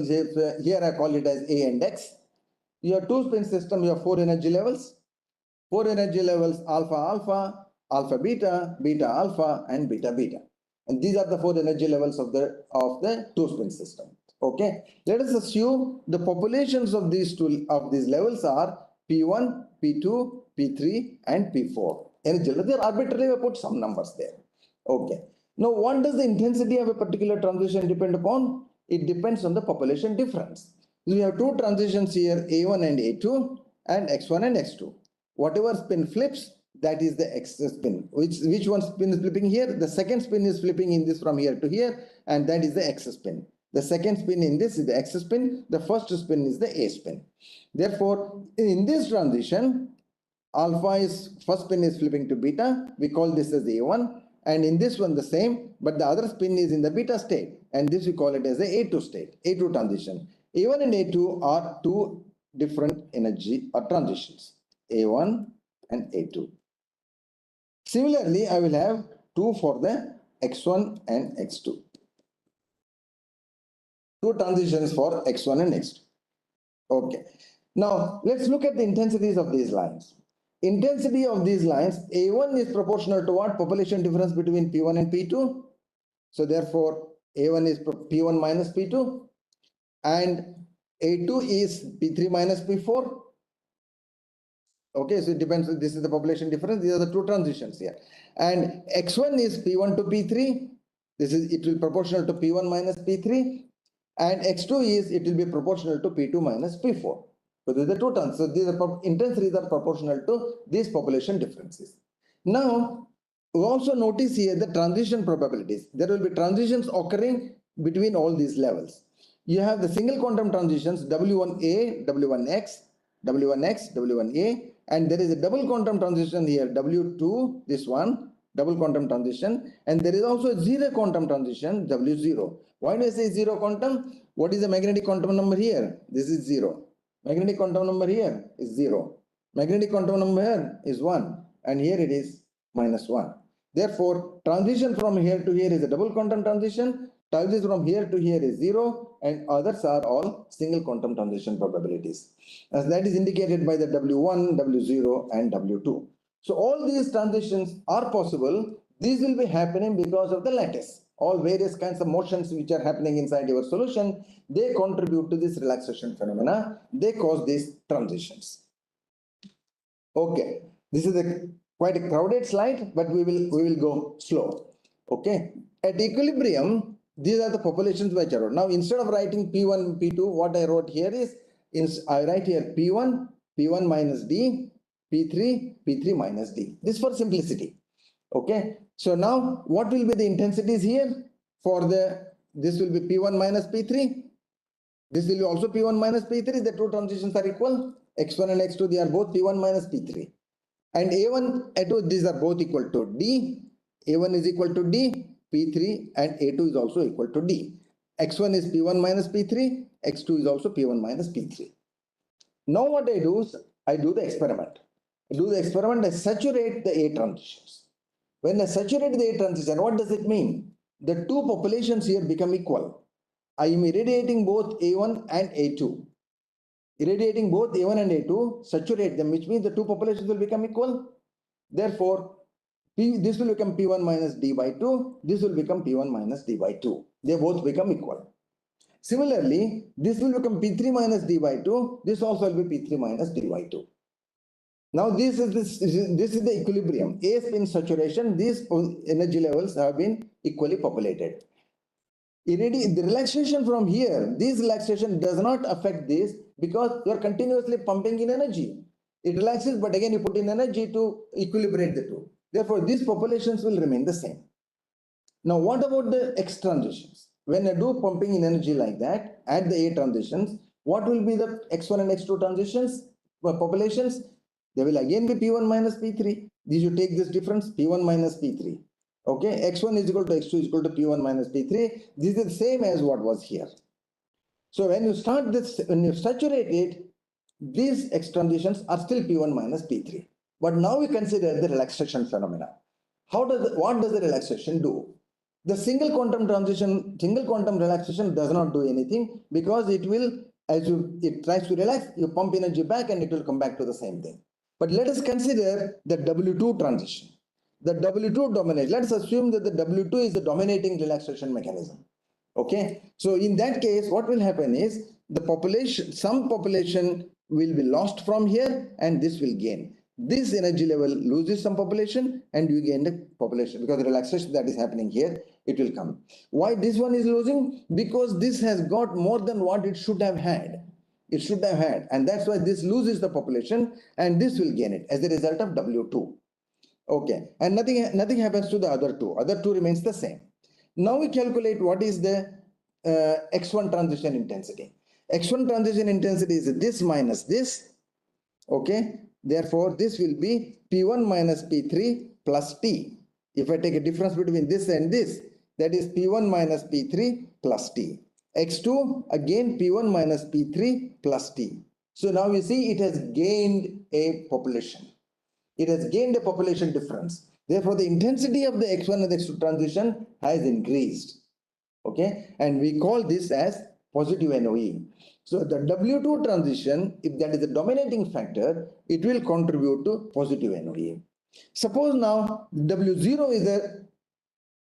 Speaker 2: here I call it as A and X. You have two-spin system. You have four energy levels. Four energy levels: alpha alpha, alpha beta, beta alpha, and beta beta. And these are the four energy levels of the two-spin system. Okay, let us assume the populations of these levels are P1, P2, P3, and P4. And they arbitrarily put some numbers there. Okay. Now, what does the intensity of a particular transition depend upon? It depends on the population difference. We have two transitions here, A1 and A2, and X1 and X2. Whatever spin flips, that is the X spin. Which one spin is flipping here? The second spin is flipping in this from here to here, and that is the X spin. The second spin in this is the X spin. The first spin is the A spin. Therefore, in this transition, alpha is first spin is flipping to beta. We call this as A1. And in this one the same, but the other spin is in the beta state. And this we call it as the A2 state, A2 transition. A1 and A2 are two different energy or transitions, A1 and A2. Similarly, I will have 2 for the X1 and X2. Two transitions for X1 and X2. Okay. Now, let's look at the intensities of these lines. Intensity of these lines, A1 is proportional to what? Population difference between P1 and P2. So therefore, A1 is P1 minus P2. And A2 is P3 minus P4. Okay, so it depends. This is the population difference. These are the two transitions here. And X1 is P1 to P3. It will be proportional to P1 minus P3. And X2 is, it will be proportional to P2 minus P4. So these are the two terms. So these are intensities are proportional to these population differences. Now, we also notice here the transition probabilities. There will be transitions occurring between all these levels. You have the single quantum transitions W1A, W1X, W1X, W1A, and there is a double quantum transition here, W2, this one, double quantum transition, and there is also a zero quantum transition, W0. Why do I say zero quantum? What is the magnetic quantum number here? This is 0. Magnetic quantum number here is 0. Magnetic quantum number here is 1. And here it is -1. Therefore, transition from here to here is a double quantum transition. Transition from here to here is 0. And others are all single quantum transition probabilities. As that is indicated by the W1, W0, and W2. So all these transitions are possible. These will be happening because of the lattice. All various kinds of motions which are happening inside your solution, they contribute to this relaxation phenomena. They cause these transitions. Okay, this is quite a crowded slide, but we will go slow. Okay, at equilibrium, these are the populations which are. Now, instead of writing P1, P2, what I wrote here is, I write here P1, P1 minus D, P3, P3 minus D. This for simplicity. Okay, so now what will be the intensities here for this will be P1 minus P3. This will be also P1 minus P3. The two transitions are equal. X1 and X2, they are both P1 minus P3. And A1, A2, these are both equal to D. A1 is equal to D, P3, and A2 is also equal to D. X1 is P1 minus P3. X2 is also P1 minus P3. Now what I do is, I do the experiment. I saturate the A transitions. When I saturate the A transition, what does it mean? The two populations here become equal. I am irradiating both A1 and A2. Irradiating both A1 and A2, saturate them, which means the two populations will become equal. Therefore, this will become P1 minus D by 2. This will become P1 minus D by 2. They both become equal. Similarly, this will become P3 minus D by 2. This also will be P3 minus D by 2. Now this is the equilibrium. A spin saturation, these energy levels have been equally populated. The relaxation from here, this relaxation does not affect this because you are continuously pumping in energy. It relaxes, but again you put in energy to equilibrate the two. Therefore, these populations will remain the same. Now, what about the X transitions? When I do pumping in energy like that at the A transitions, what will be the X1 and X2 transitions populations? They will again be P1 minus P3. These you take this difference, P1 minus P3. Okay, X1 is equal to X2 is equal to P1 minus P3. This is the same as what was here. So when you start this, when you saturate it, these X transitions are still P1 minus P3. But now we consider the relaxation phenomena. What does the relaxation do? The single quantum relaxation does not do anything because it will, it tries to relax, you pump energy back and it will come back to the same thing. But let us consider the W2 transition. The W2 dominates. Let's assume that the W2 is the dominating relaxation mechanism. Okay, so in that case, what will happen is the population, some population will be lost from here and this will gain. This energy level loses some population and you gain the population because the relaxation that is happening here, it will come. Why this one is losing? Because this has got more than what it should have had. It should have had, and that's why this loses the population and this will gain it as a result of W2. Okay, and nothing happens to the other two. Other two remains the same. Now we calculate what is the X1 transition intensity. X1 transition intensity is this minus this. Okay, therefore this will be P1 minus P3 plus T. If I take a difference between this and this, that is P1 minus P3 plus T. X2 again P1 minus P3 plus T. So now you see it has gained a population. It has gained a population difference. Therefore, the intensity of the X1 and X2 transition has increased. Okay, and we call this as positive NOE. So the W2 transition, if that is the dominating factor, it will contribute to positive NOE. Suppose now W0 is the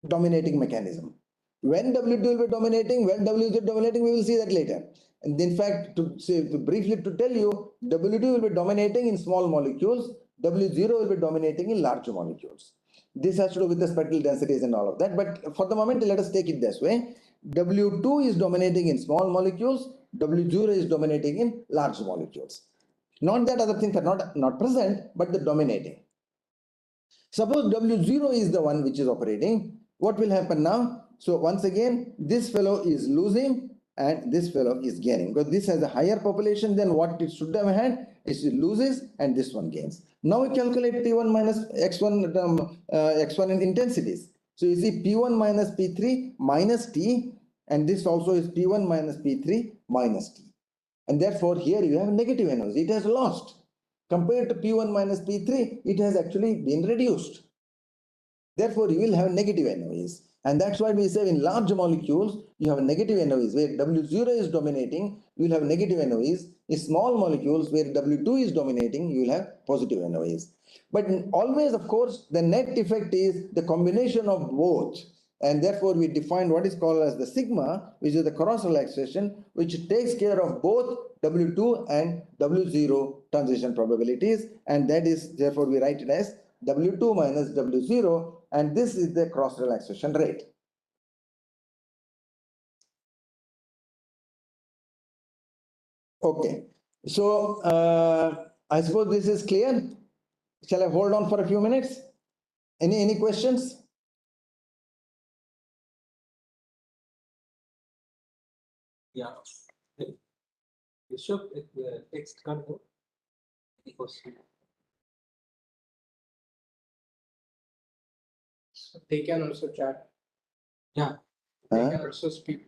Speaker 2: dominating mechanism. When W2 will be dominating, when W is dominating, we will see that later. And in fact, briefly to tell you, W2 will be dominating in small molecules, W0 will be dominating in large molecules. This has to do with the spectral densities and all of that. But for the moment, let us take it this way. W2 is dominating in small molecules, W0 is dominating in large molecules. Not that other things are not present, but the dominating. Suppose W0 is the one which is operating, what will happen now? So once again, this fellow is losing and this fellow is gaining because this has a higher population than what it should have had. It loses and this one gains. Now we calculate P1 minus X1, X1 in intensities. So you see P1 minus P3 minus T, and this also is P1 minus P3 minus T. And therefore here you have negative energy. It has lost. Compared to P1 minus P3, it has actually been reduced. Therefore, you will have negative NOEs. And that's why we say in large molecules, you have negative NOEs. Where W0 is dominating, you will have negative NOEs. In small molecules, where W2 is dominating, you will have positive NOEs. But always, of course, the net effect is the combination of both. And therefore, we define what is called as the sigma, which is the cross relaxation, which takes care of both W2 and W0 transition probabilities. And that is, therefore, we write it as W2 minus W0, and this is the cross relaxation rate. Okay, so I suppose this is clear. Shall I hold on for a few minutes? Any questions?
Speaker 1: Yeah. Bishop, text can't go.
Speaker 3: They can also chat.
Speaker 1: Yeah.
Speaker 3: They can also speak.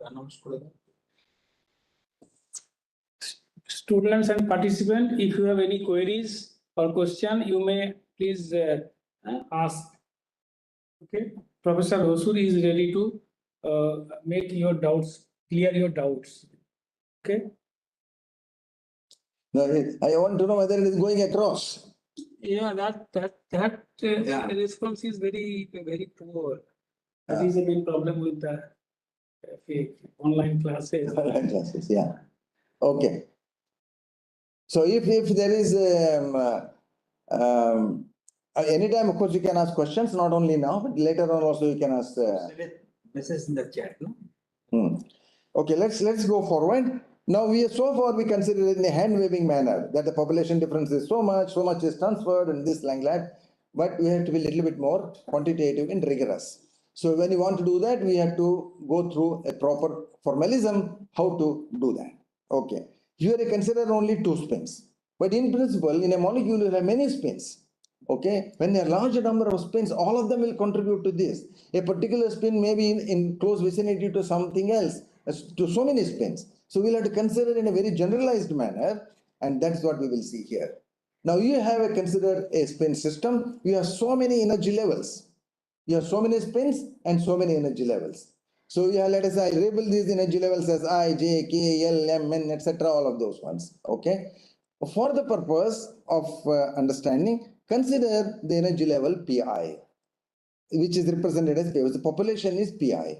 Speaker 1: Announce
Speaker 4: Students and participants, if you have any queries or question, you may please ask. Okay, Professor Hosur is ready to make your doubts, clear your doubts. Okay.
Speaker 2: No, I want to know whether it is going across.
Speaker 4: Yeah, that response is very poor. That is a big problem with the online classes.
Speaker 2: Online classes, yeah. Okay. So if there is anytime, of course, you can ask questions, not only now, but later on also you can ask.
Speaker 1: Message in the chat, no?
Speaker 2: Okay, let's go forward. Now so far we consider it in a hand waving manner that the population difference is so much is transferred and this like that, but we have to be a little bit more quantitative and rigorous. So when you want to do that, we have to go through a proper formalism how to do that. Okay, here I consider only 2 spins, but in principle in a molecule you have many spins. Okay, when there are larger number of spins, all of them will contribute to this. A particular spin may be in close vicinity to something else, to so many spins. So we'll have to consider in a very generalized manner, and that's what we will see here. Now you have consider a spin system. You have so many energy levels. You have so many spins and so many energy levels. So yeah, let us say I label these energy levels as I, J, K, L, M, N, etc. All of those ones. Okay. For the purpose of understanding, consider the energy level Pi, which is represented as Pi. The population is Pi.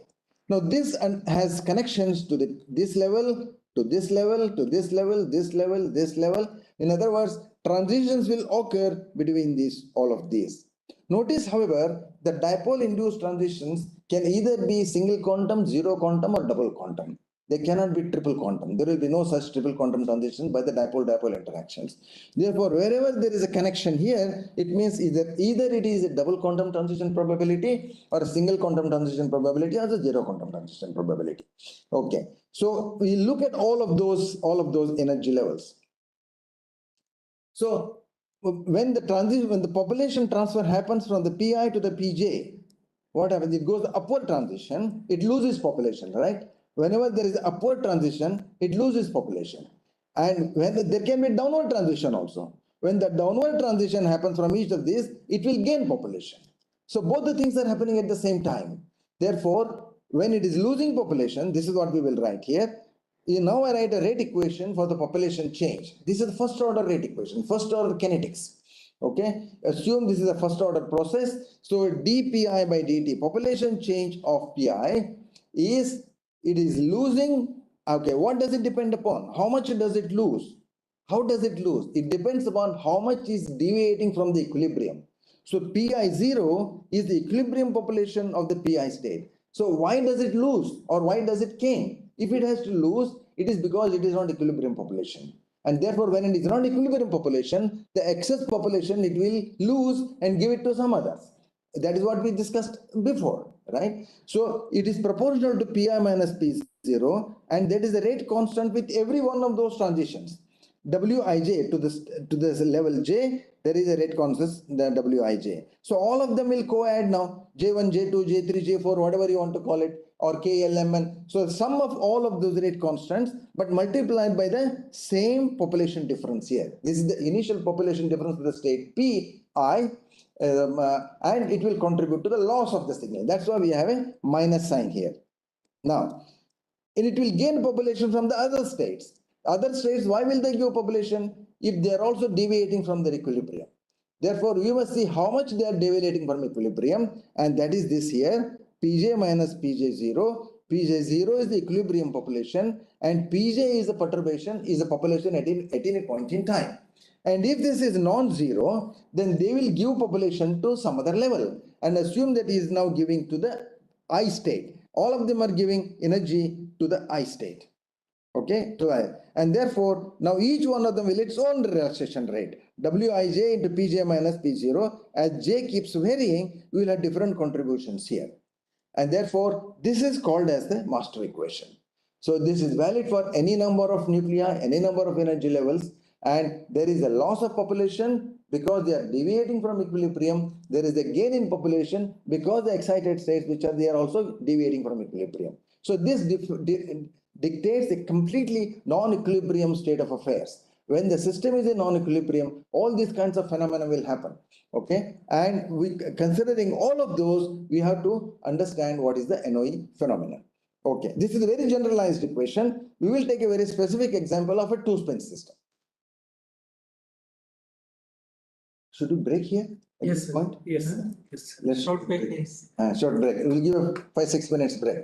Speaker 2: Now this has connections to this level, to this level, to this level, this level, this level. In other words, transitions will occur between all of these. Notice, however, the dipole-induced transitions can either be single quantum, zero quantum, or double quantum. They cannot be triple quantum. There will be no such triple quantum transition by the dipole-dipole interactions. Therefore, wherever there is a connection here, it means either it is a double quantum transition probability or a single quantum transition probability or a zero quantum transition probability. Okay. So we look at all of those energy levels. So when the population transfer happens from the Pi to the Pj, what happens? It goes upward transition, it loses population, right? Whenever there is upward transition, it loses population. And when there can be downward transition also. When the downward transition happens from each of these, it will gain population. So both the things are happening at the same time. Therefore, when it is losing population, this is what we will write here. Now I write a rate equation for the population change. This is the first order rate equation, first order kinetics. Okay, assume this is a first order process. So dpi by dt, population change of pi, is it is losing. Okay, what does it depend upon? How much does it lose? How does it lose? It depends upon how much is deviating from the equilibrium. So pi0 is the equilibrium population of the pi state. So why does it lose or why does it gain? If it has to lose, it is because it is not equilibrium population. And therefore, when it is not equilibrium population, the excess population it will lose and give it to some others. That is what we discussed before, right? So it is proportional to pi minus p0, and that is the rate constant with every one of those transitions. Wij to this level j, there is a rate constant, the Wij. So all of them will co-add now, j1, j2, j3, j4, whatever you want to call it, or k, l, m, n. So sum of all of those rate constants, but multiplied by the same population difference here. This is the initial population difference of the state pi, and it will contribute to the loss of the signal. That's why we have a minus sign here. Now, and it will gain population from the other states. Other states, why will they give population? If they are also deviating from their equilibrium. Therefore, we must see how much they are deviating from equilibrium, and that is this here, Pj minus Pj0. Pj0 is the equilibrium population, and Pj is a perturbation, is a population at a point in time. And if this is non-zero, then they will give population to some other level, and assume that he is now giving to the I state. All of them are giving energy to the I state. Okay, to I. And therefore, now each one of them will its own relaxation rate. Wij into Pj minus P0. As J keeps varying, we will have different contributions here. And therefore, this is called as the master equation. So this is valid for any number of nuclei, any number of energy levels, and there is a loss of population because they are deviating from equilibrium. There is a gain in population because the excited states, they are also deviating from equilibrium. So this dictates a completely non-equilibrium state of affairs. When the system is in non-equilibrium, all these kinds of phenomena will happen. Okay, and considering all of those, we have to understand what is the NOE phenomenon. Okay, this is a very generalized equation. We will take a very specific example of a two-spin system. Should we break here?
Speaker 4: Yes, sir. Yes, yes.
Speaker 2: Let's
Speaker 1: Short break, yes.
Speaker 2: Short break. We'll give a 5-6 minutes break.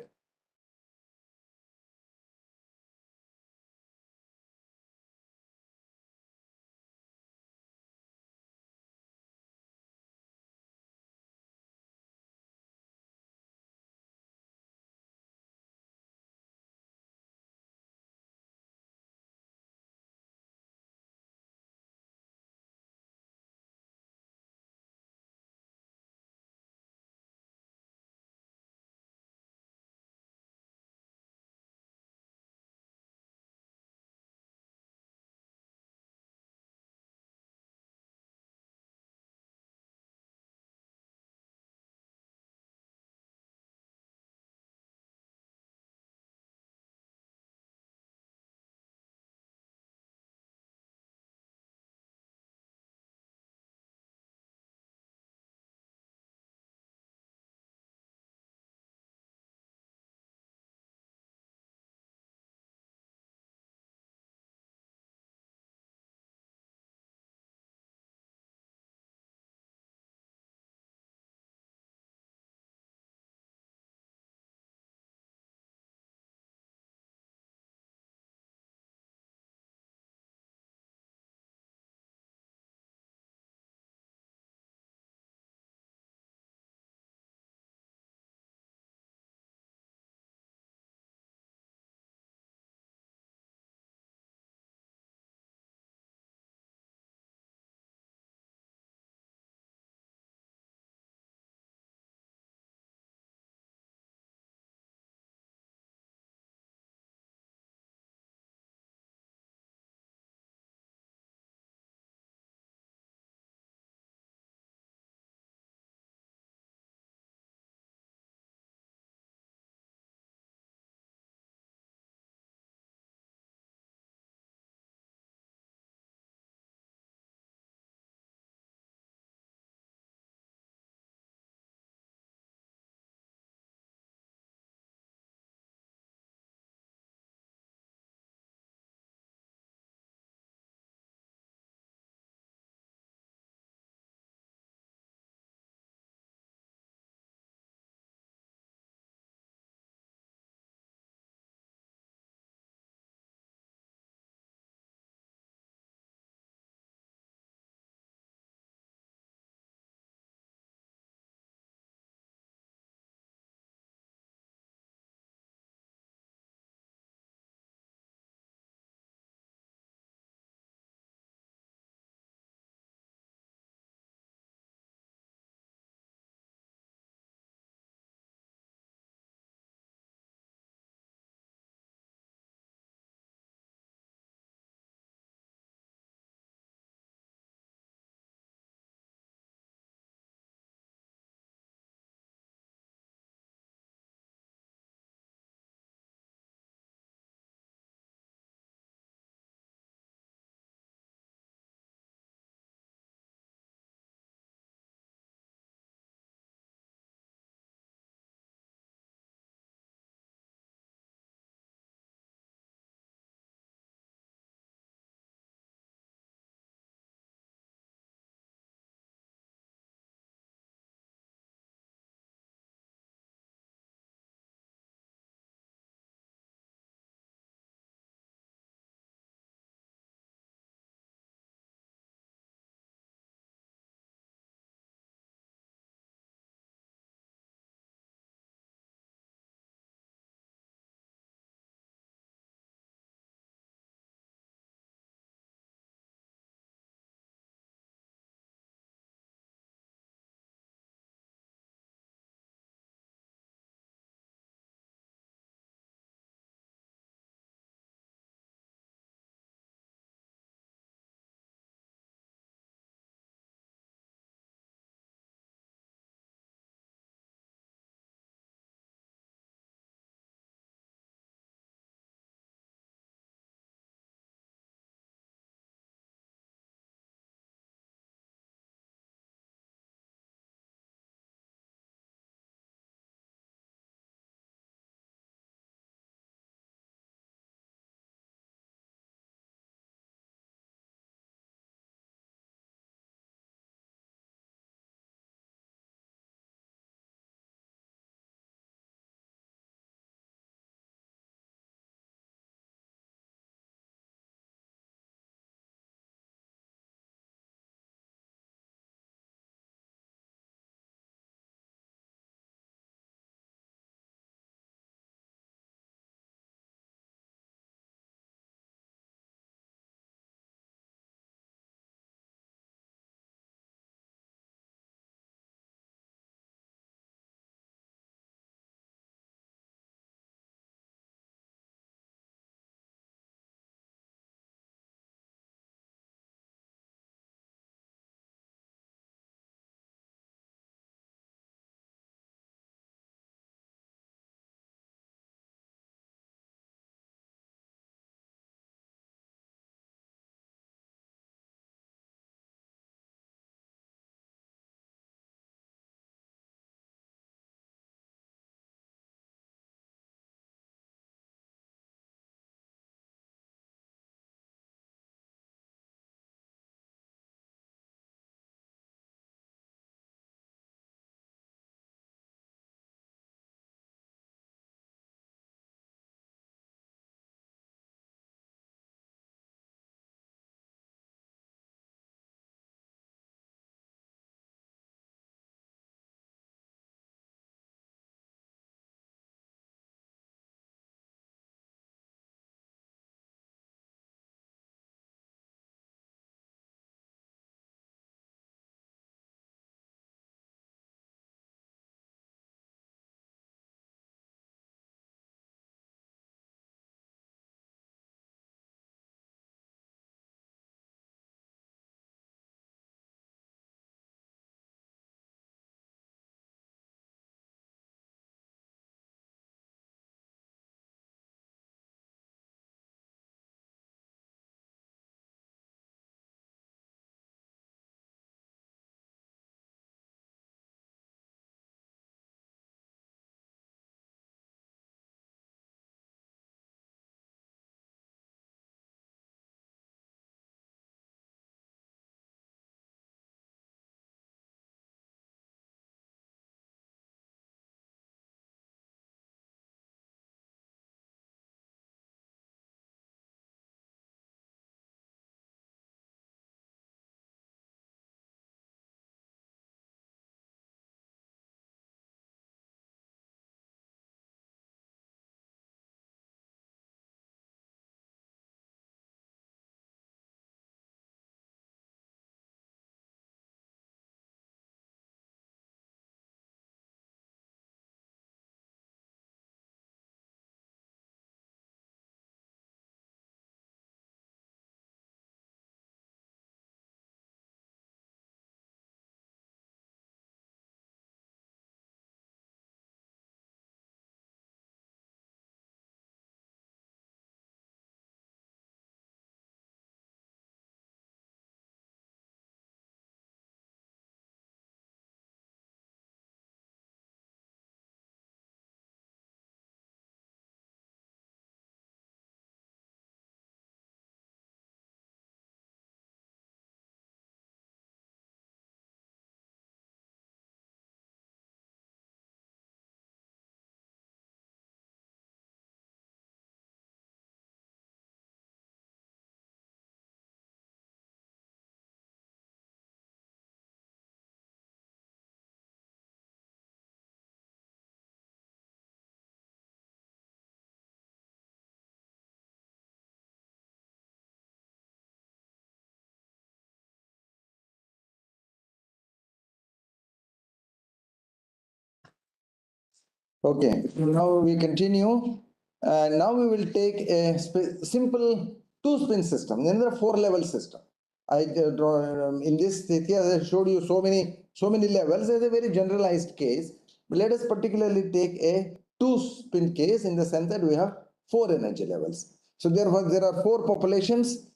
Speaker 2: Okay, now we continue. Now we will take a simple two-spin system. Then there are four-level system. I draw in this here I showed you so many levels. It's a very generalized case. But let us particularly take a two-spin case in the sense that we have four energy levels. So therefore there are four populations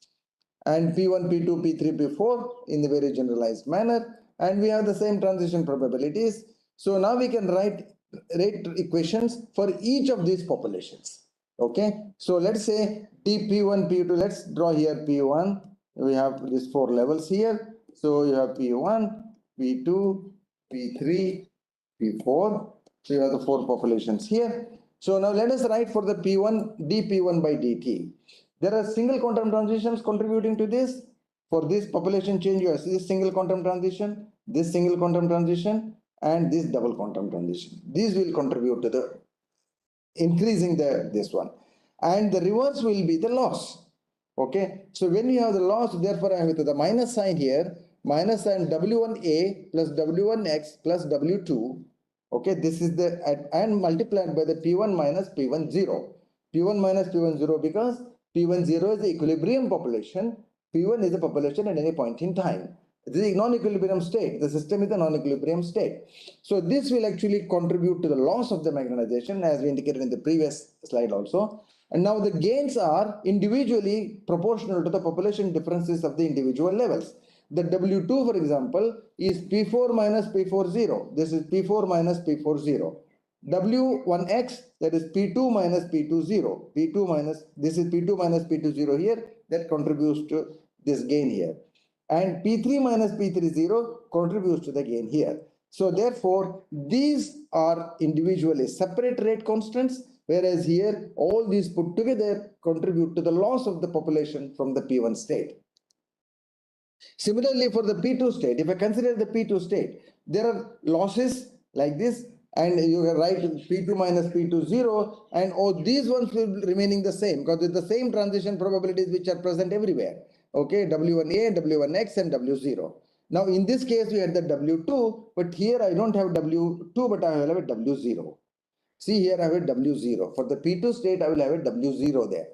Speaker 2: and P1, P2, P3, P4 in the very generalized manner, and we have the same transition probabilities. So now we can write equations for each of these populations. Okay, so let's say P1, P2, let's draw here P1. We have these four levels here. So you have P1, P2, P3, P4. So you have the four populations here. So now let us write for the P1, dP1 by dt. There are single quantum transitions contributing to this. For this population change, you have this single quantum transition, this single quantum transition, and this double quantum transition. These will contribute to the increasing this one. And the reverse will be the loss. Okay, so when you have the loss, therefore I have the minus sign here, minus sign W1A plus W1X plus W2. Okay, this is the and multiplied by the P1 minus P10. P1 minus P10 because P10 is the equilibrium population. P1 is the population at any point in time. This is a non-equilibrium state. The system is a non-equilibrium state. So this will actually contribute to the loss of the magnetization as we indicated in the previous slide also. And now the gains are individually proportional to the population differences of the individual levels. The W2, for example, is P4 minus P40. This is P4 minus P40. W1X, that is P2 minus P20. P2 minus, this is P2 minus P20 here, that contributes to this gain here. And P3 minus P30 contributes to the gain here. So therefore, these are individually separate rate constants, whereas here, all these put together contribute to the loss of the population from the P1 state. Similarly, for the P2 state, if I consider the P2 state, there are losses like this, and you can write P2 minus P20, and all these ones will be remaining the same because it's the same transition probabilities which are present everywhere. Okay, W1A, W1X, and W0. Now, in this case, we had the W2, but here I don't have W2, but I will have a W0. See, here I have a W0. For the P2 state, I will have a W0 there.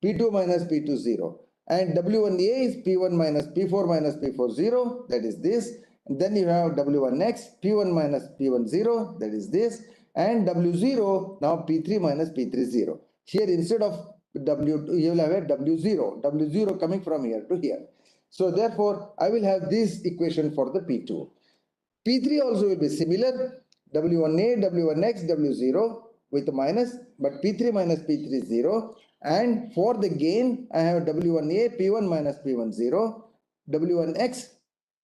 Speaker 2: P2 minus P20. And W1A is P1 minus P4 minus P40, that is this. And then you have W1X, P1 minus P10, that is this. And W0, now P3 minus P30. Here, instead of W2, you will have a W0. W0 coming from here to here. So therefore, I will have this equation for the P2. P3 also will be similar. W1A, W1X, W0 with a minus, but P3 minus P3 0. And for the gain, I have W1A, P1 minus P10, W1X,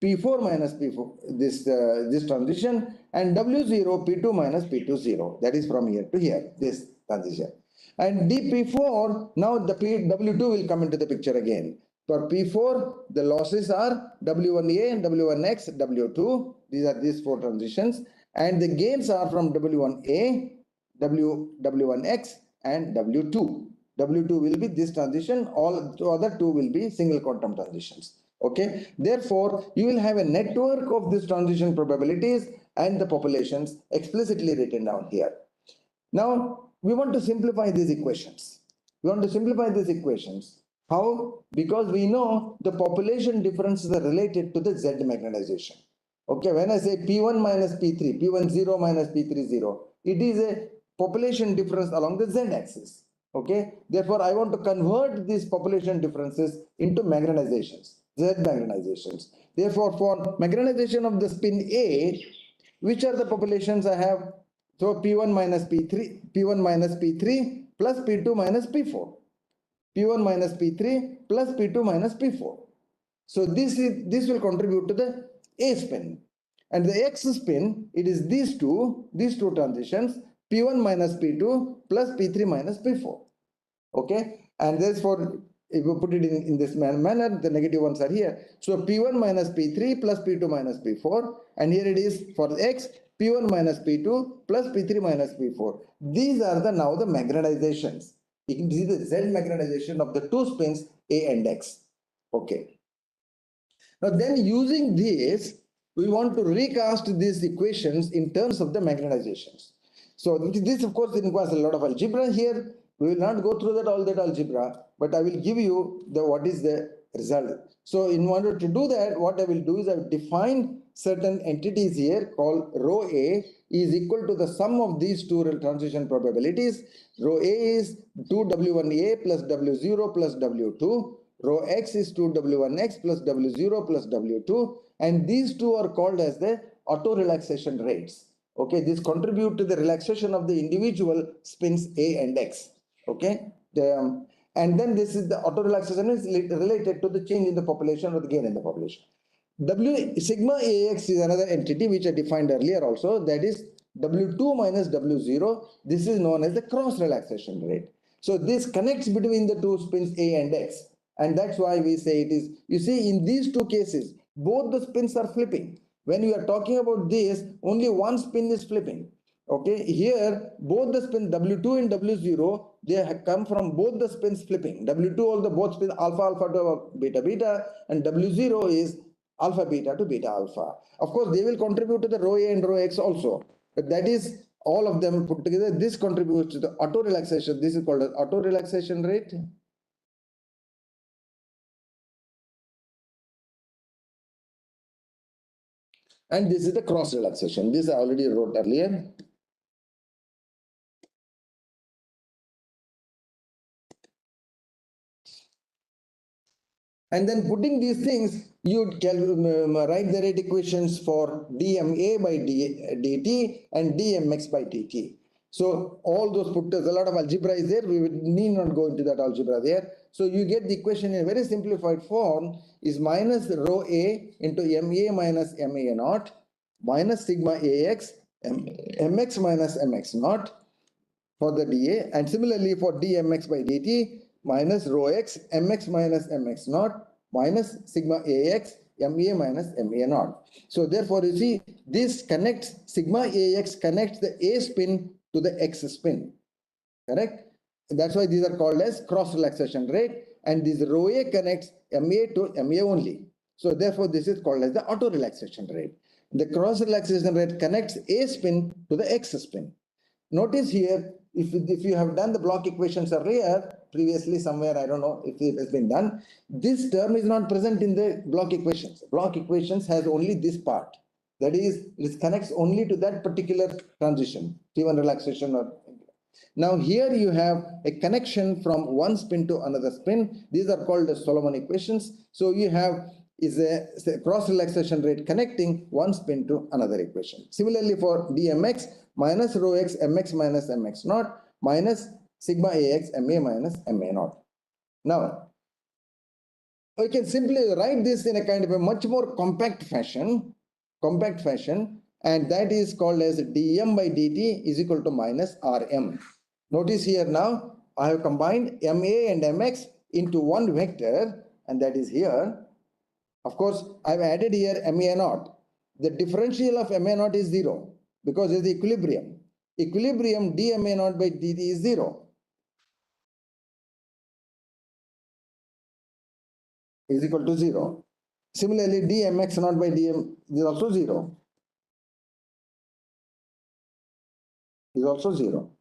Speaker 2: P4 minus P4, this transition, and W0, P2 minus P20. That is from here to here, this transition. And dP4, now the W2 will come into the picture again. For P4, the losses are W1A, W1X, W2. These are these four transitions. And the gains are from W1A, W1X, and W2. W2 will be this transition. All the other two will be single quantum transitions. Okay. Therefore, you will have a network of these transition probabilities and the populations explicitly written down here. Now, we want to simplify these equations. How? Because we know the population differences are related to the Z magnetization. Okay, when I say P1 minus P3, P10 minus P30, it is a population difference along the Z axis. Okay, therefore I want to convert these population differences into magnetizations, Z magnetizations. Therefore, for magnetization of the spin A, which are the populations I have? So P1 minus P3, P1 minus P3 plus P2 minus P4. P1 minus P3 plus P2 minus P4. So this will contribute to the A spin. And the X spin, it is these two transitions, P1 minus P2 plus P3 minus P4. Okay, and therefore, if you put it in this manner, the negative ones are here. So P1 minus P3 plus P2 minus P4, and here it is for X, P1 minus P2 plus P3 minus P4. These are now the magnetizations. You can see the Z magnetization of the two spins A and X. Okay. Now then, using this, we want to recast these equations in terms of the magnetizations. So this of course requires a lot of algebra here. We will not go through that all that algebra, but I will give you the what is the result. So in order to do that, what I will do is I will define certain entities here called rho A is equal to the sum of these two transition probabilities. Rho A is 2W1A plus W0 plus W2. Rho X is 2W1X plus W0 plus W2. And these two are called as the auto relaxation rates. Okay, this contribute to the relaxation of the individual spins A and X. Okay, and then this is the auto relaxation is related to the change in the population or the gain in the population. W sigma AX is another entity which I defined earlier also, that is W2 minus W0. This is known as the cross relaxation rate. So this connects between the two spins A and X, and that's why we say it is. You see, in these two cases, both the spins are flipping. When we are talking about this, only one spin is flipping. Okay, here both the spin W2 and W0, they have come from both the spins flipping. W2 all the both spins alpha alpha to beta beta, and W0 is alpha beta to beta alpha. Of course, they will contribute to the rho A and rho X also, but that is all of them put together. This contributes to the auto relaxation. This is called an auto relaxation rate. And this is the cross relaxation. This I already wrote earlier. And then putting these things, you write the rate equations for dMA by dt and dMX by dt. So all those put, there's a lot of algebra is there. We need not go into that algebra there. So you get the equation in a very simplified form is minus rho A into MA minus MA naught minus sigma AX MX minus MX naught for the dA, and similarly for dMX by dt minus rho X MX minus MX naught minus sigma AX MA minus MA naught. So therefore you see this connects, sigma AX connects the A spin to the X spin, correct? That's why these are called as cross relaxation rate, and this rho A connects MA to MA only. So therefore this is called as the auto relaxation rate. The cross relaxation rate connects A spin to the X spin. Notice here, if you have done the block equations earlier, previously somewhere, I don't know if it has been done, this term is not present in the block equations. Block equations has only this part. That is, it connects only to that particular transition, T1 relaxation or. Now here you have a connection from one spin to another spin. These are called the Solomon equations. So you have is a cross relaxation rate connecting one spin to another equation. Similarly for dMX minus rho X MX minus MX naught minus sigma AX MA minus MA naught. Now we can simply write this in a kind of a much more compact fashion, and that is called as dM by dt is equal to minus Rm. Notice here now I have combined MA and MX into one vector, and that is here. Of course, I've added here MA naught. The differential of MA naught is 0 because it's the equilibrium. Equilibrium dMA naught by dt is 0. Is equal to 0. Similarly, dMX naught by dm is also 0. Is also 0.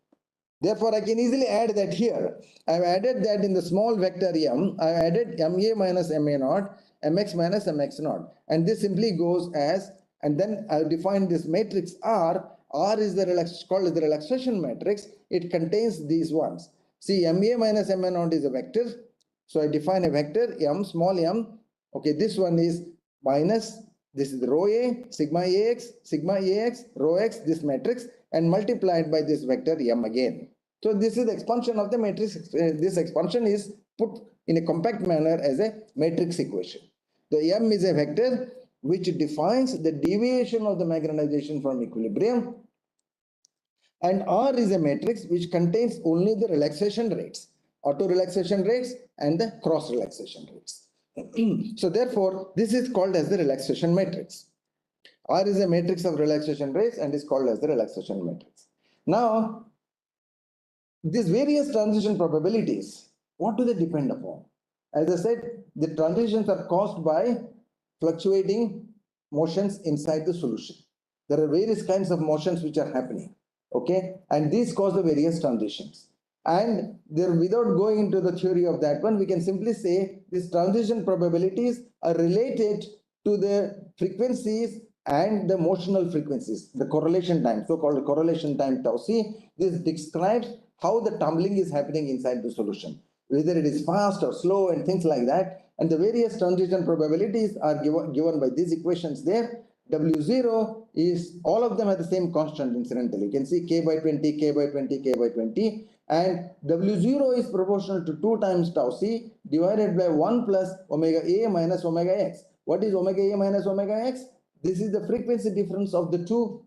Speaker 2: Therefore, I can easily add that here. I've added that in the small vector M. I added MA minus MA naught, MX minus MX naught. And this simply goes as, and then I'll define this matrix R. R is the called the relaxation matrix. It contains these ones. See, MA minus MA naught is a vector. So I define a vector M, small m. Okay, this one is minus, this is rho A, sigma AX, rho X, this matrix, and multiplied by this vector M again. So this is the expansion of the matrix. This expansion is put in a compact manner as a matrix equation. The M is a vector which defines the deviation of the magnetization from equilibrium, and R is a matrix which contains only the relaxation rates, auto relaxation rates and the cross relaxation rates. So therefore, this is called as the relaxation matrix. R is a matrix of relaxation rates and is called as the relaxation matrix. Now, these various transition probabilities, what do they depend upon? As I said, the transitions are caused by fluctuating motions inside the solution. There are various kinds of motions which are happening. Okay, and these cause the various transitions. And there, without going into the theory of that one, we can simply say these transition probabilities are related to the frequencies and the motional frequencies, the correlation time, so-called correlation time tau c. This describes how the tumbling is happening inside the solution, whether it is fast or slow and things like that. And the various transition probabilities are given by these equations there. W0 is, all of them are the same constant incidentally. You can see k by 20, k by 20, k by 20. And W0 is proportional to 2 times tau c divided by 1 plus omega a minus omega x. What is omega a minus omega x? This is the frequency difference of the two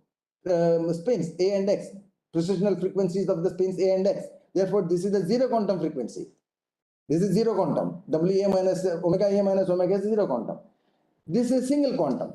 Speaker 2: spins a and x, precessional frequencies of the spins a and x. Therefore, this is the zero quantum frequency. This is zero quantum. W a minus omega is zero quantum. This is single quantum.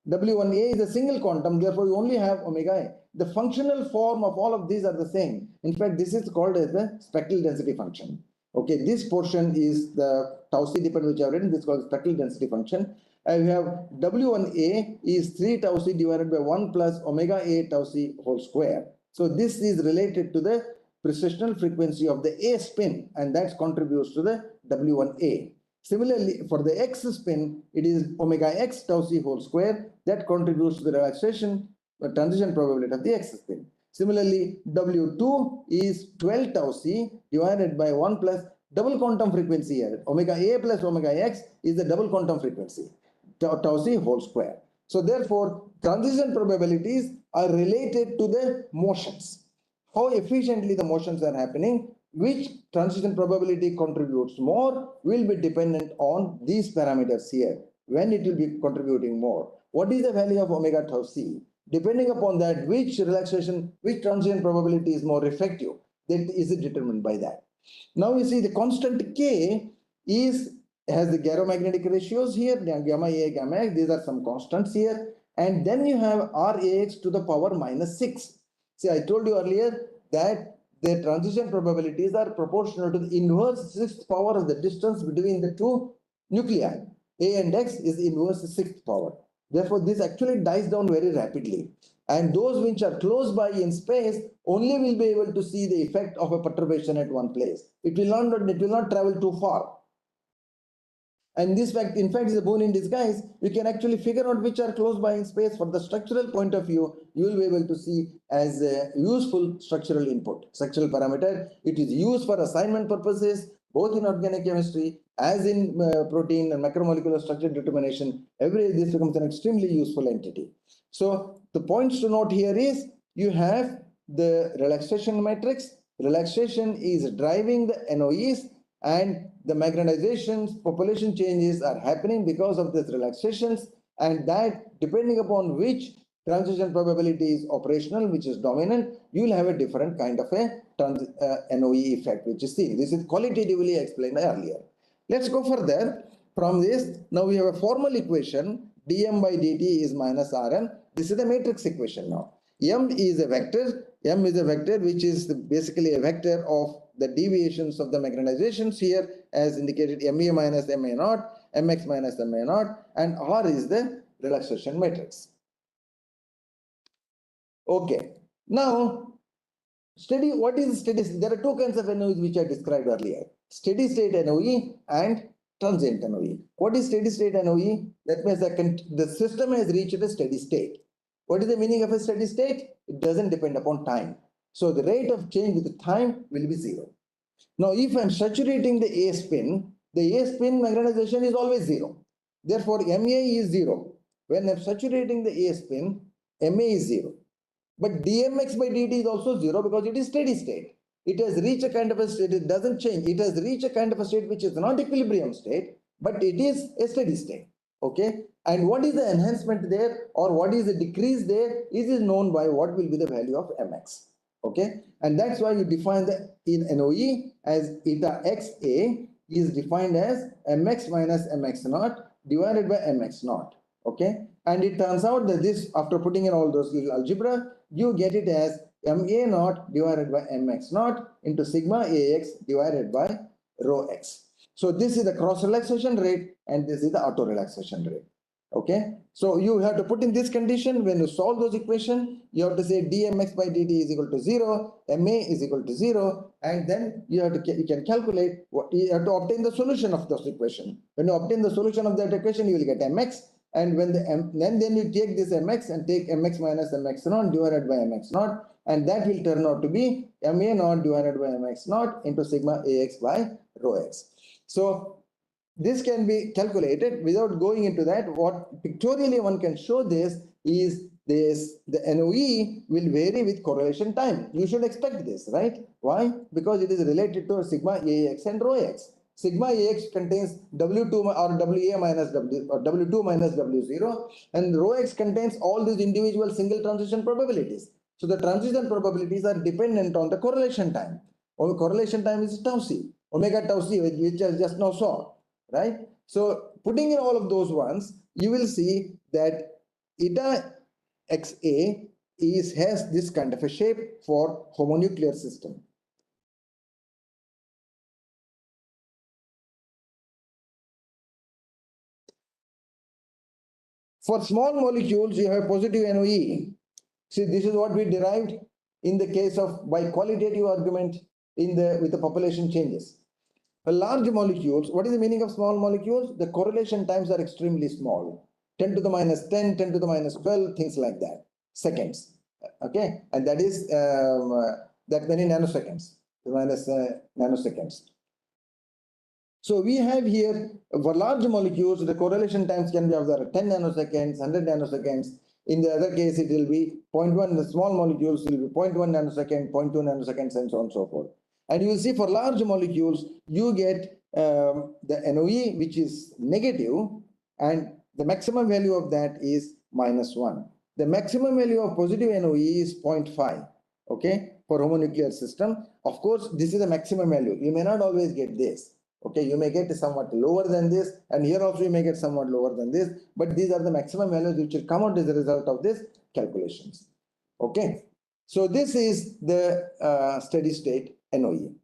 Speaker 2: W1a is a single quantum, therefore you only have omega a. The functional form of all of these are the same. In fact, this is called as the spectral density function. Okay, this portion is the tau c dependent which I have written. This is called spectral density function. And we have W1a is 3 tau c divided by 1 plus omega a tau c whole square. So this is related to the precessional frequency of the a spin, and that contributes to the W1a. Similarly, for the x spin, it is omega x tau c whole square that contributes to the relaxation transition probability of the x spin. Similarly, W2 is 12 tau c divided by 1 plus double quantum frequency here. Omega a plus omega x is the double quantum frequency, tau c whole square. So therefore, transition probabilities are related to the motions. How efficiently the motions are happening, which transition probability contributes more will be dependent on these parameters here. When it will be contributing more. What is the value of omega tau c? Depending upon that, which relaxation, which transition probability is more effective, that is determined by that. Now you see the constant K has the gyromagnetic ratios here, gamma A, gamma X, these are some constants here. And then you have Rax to the power minus 6. See, I told you earlier that the transition probabilities are proportional to the inverse sixth power of the distance between the two nuclei. A and X is inverse sixth power. Therefore, this actually dies down very rapidly. And those which are close by in space only will be able to see the effect of a perturbation at one place. It will not travel too far. And this fact, in fact, is a boon in disguise. You can actually figure out which are close by in space. For the structural point of view, you will be able to see as a useful structural input, structural parameter. It is used for assignment purposes, both in organic chemistry as in protein and macromolecular structure determination. This becomes an extremely useful entity. So the points to note here is you have the relaxation matrix. Relaxation is driving the NOEs, and the magnetizations, population changes are happening because of these relaxations, and that depending upon which transition probability is operational, which is dominant, you will have a different kind of a NOE effect, which is seen. This is qualitatively explained earlier. Let's go further. From this, now we have a formal equation, dm by dt is minus Rn. This is the matrix equation now. M is a vector which is basically a vector of the deviations of the magnetizations here as indicated, MA minus MA naught, MX minus MA naught, and R is the relaxation matrix. Okay, now what is steady state? There are two kinds of NOEs which I described earlier, steady state NOE and transient NOE. What is steady state NOE? That means the system has reached a steady state. What is the meaning of a steady state? It doesn't depend upon time. So the rate of change with time will be zero. Now, if I'm saturating the A spin magnetization is always zero. Therefore, MA is zero. When I'm saturating the A spin, MA is zero. But dmx by dt is also zero because it is steady state. It has reached a kind of a state, it doesn't change. It has reached a kind of a state which is not equilibrium state, but it is a steady state. Okay. And what is the enhancement there or what is the decrease there is known by what will be the value of mx. Okay. And that's why you define the in NOE as eta xa is defined as mx minus mx naught divided by mx naught. Okay. And it turns out that this, after putting in all those little algebra, you get it as MA naught divided by MX naught into sigma AX divided by rho X. So this is the cross relaxation rate and this is the auto relaxation rate. Okay, so you have to put in this condition. When you solve those equation, you have to say dmx by dt is equal to 0, ma is equal to 0, and then you have to you can calculate what you have to obtain the solution of those equation. When you obtain the solution of that equation, you will get mx, and when the then you take this mx and take mx minus mx naught divided by mx naught, and that will turn out to be ma naught divided by mx naught into sigma ax by rho x. So this can be calculated without going into that. What pictorially one can show this is this, the NOE will vary with correlation time. You should expect this, right? Why? Because it is related to sigma AX and rho X. Sigma AX contains W2 or WA minus W or W2 minus W0, and rho X contains all these individual single transition probabilities. So the transition probabilities are dependent on the correlation time. Or correlation time is tau c, omega tau c, which I just now saw. Right? So putting in all of those ones, you will see that eta xa has this kind of a shape for homonuclear system. For small molecules, you have positive NOE. See, this is what we derived in the case of by qualitative argument with the population changes. For large molecules, what is the meaning of small molecules? The correlation times are extremely small. 10 to the minus 10, 10 to the minus 12, things like that. Seconds. Okay. And that is that many nanoseconds. Minus nanoseconds. So we have here for large molecules, the correlation times can be of 10 nanoseconds, 100 nanoseconds. In the other case, it will be 0.1, the small molecules will be 0.1 nanosecond, 0.2 nanoseconds, and so on and so forth. And you will see for large molecules, you get the NOE, which is negative, and the maximum value of that is -1. The maximum value of positive NOE is 0.5, okay, for homonuclear system. Of course, this is the maximum value. You may not always get this. Okay, you may get somewhat lower than this, and here also you may get somewhat lower than this, but these are the maximum values which will come out as a result of this calculations. Okay, so this is the steady state NOE.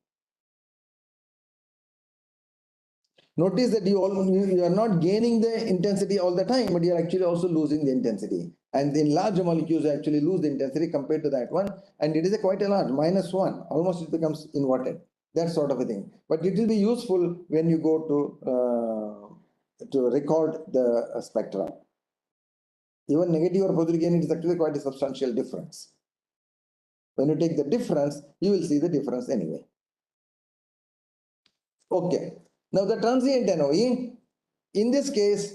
Speaker 2: Notice that you are not gaining the intensity all the time, but you are actually also losing the intensity. And in large molecules, you actually lose the intensity compared to that one, and it is quite a large, -1, almost it becomes inverted. That sort of a thing. But it will be useful when you go to record the spectra. Even negative or positive gain, it is actually quite a substantial difference. When you take the difference, you will see the difference anyway. Okay. Now the transient NOE, in this case,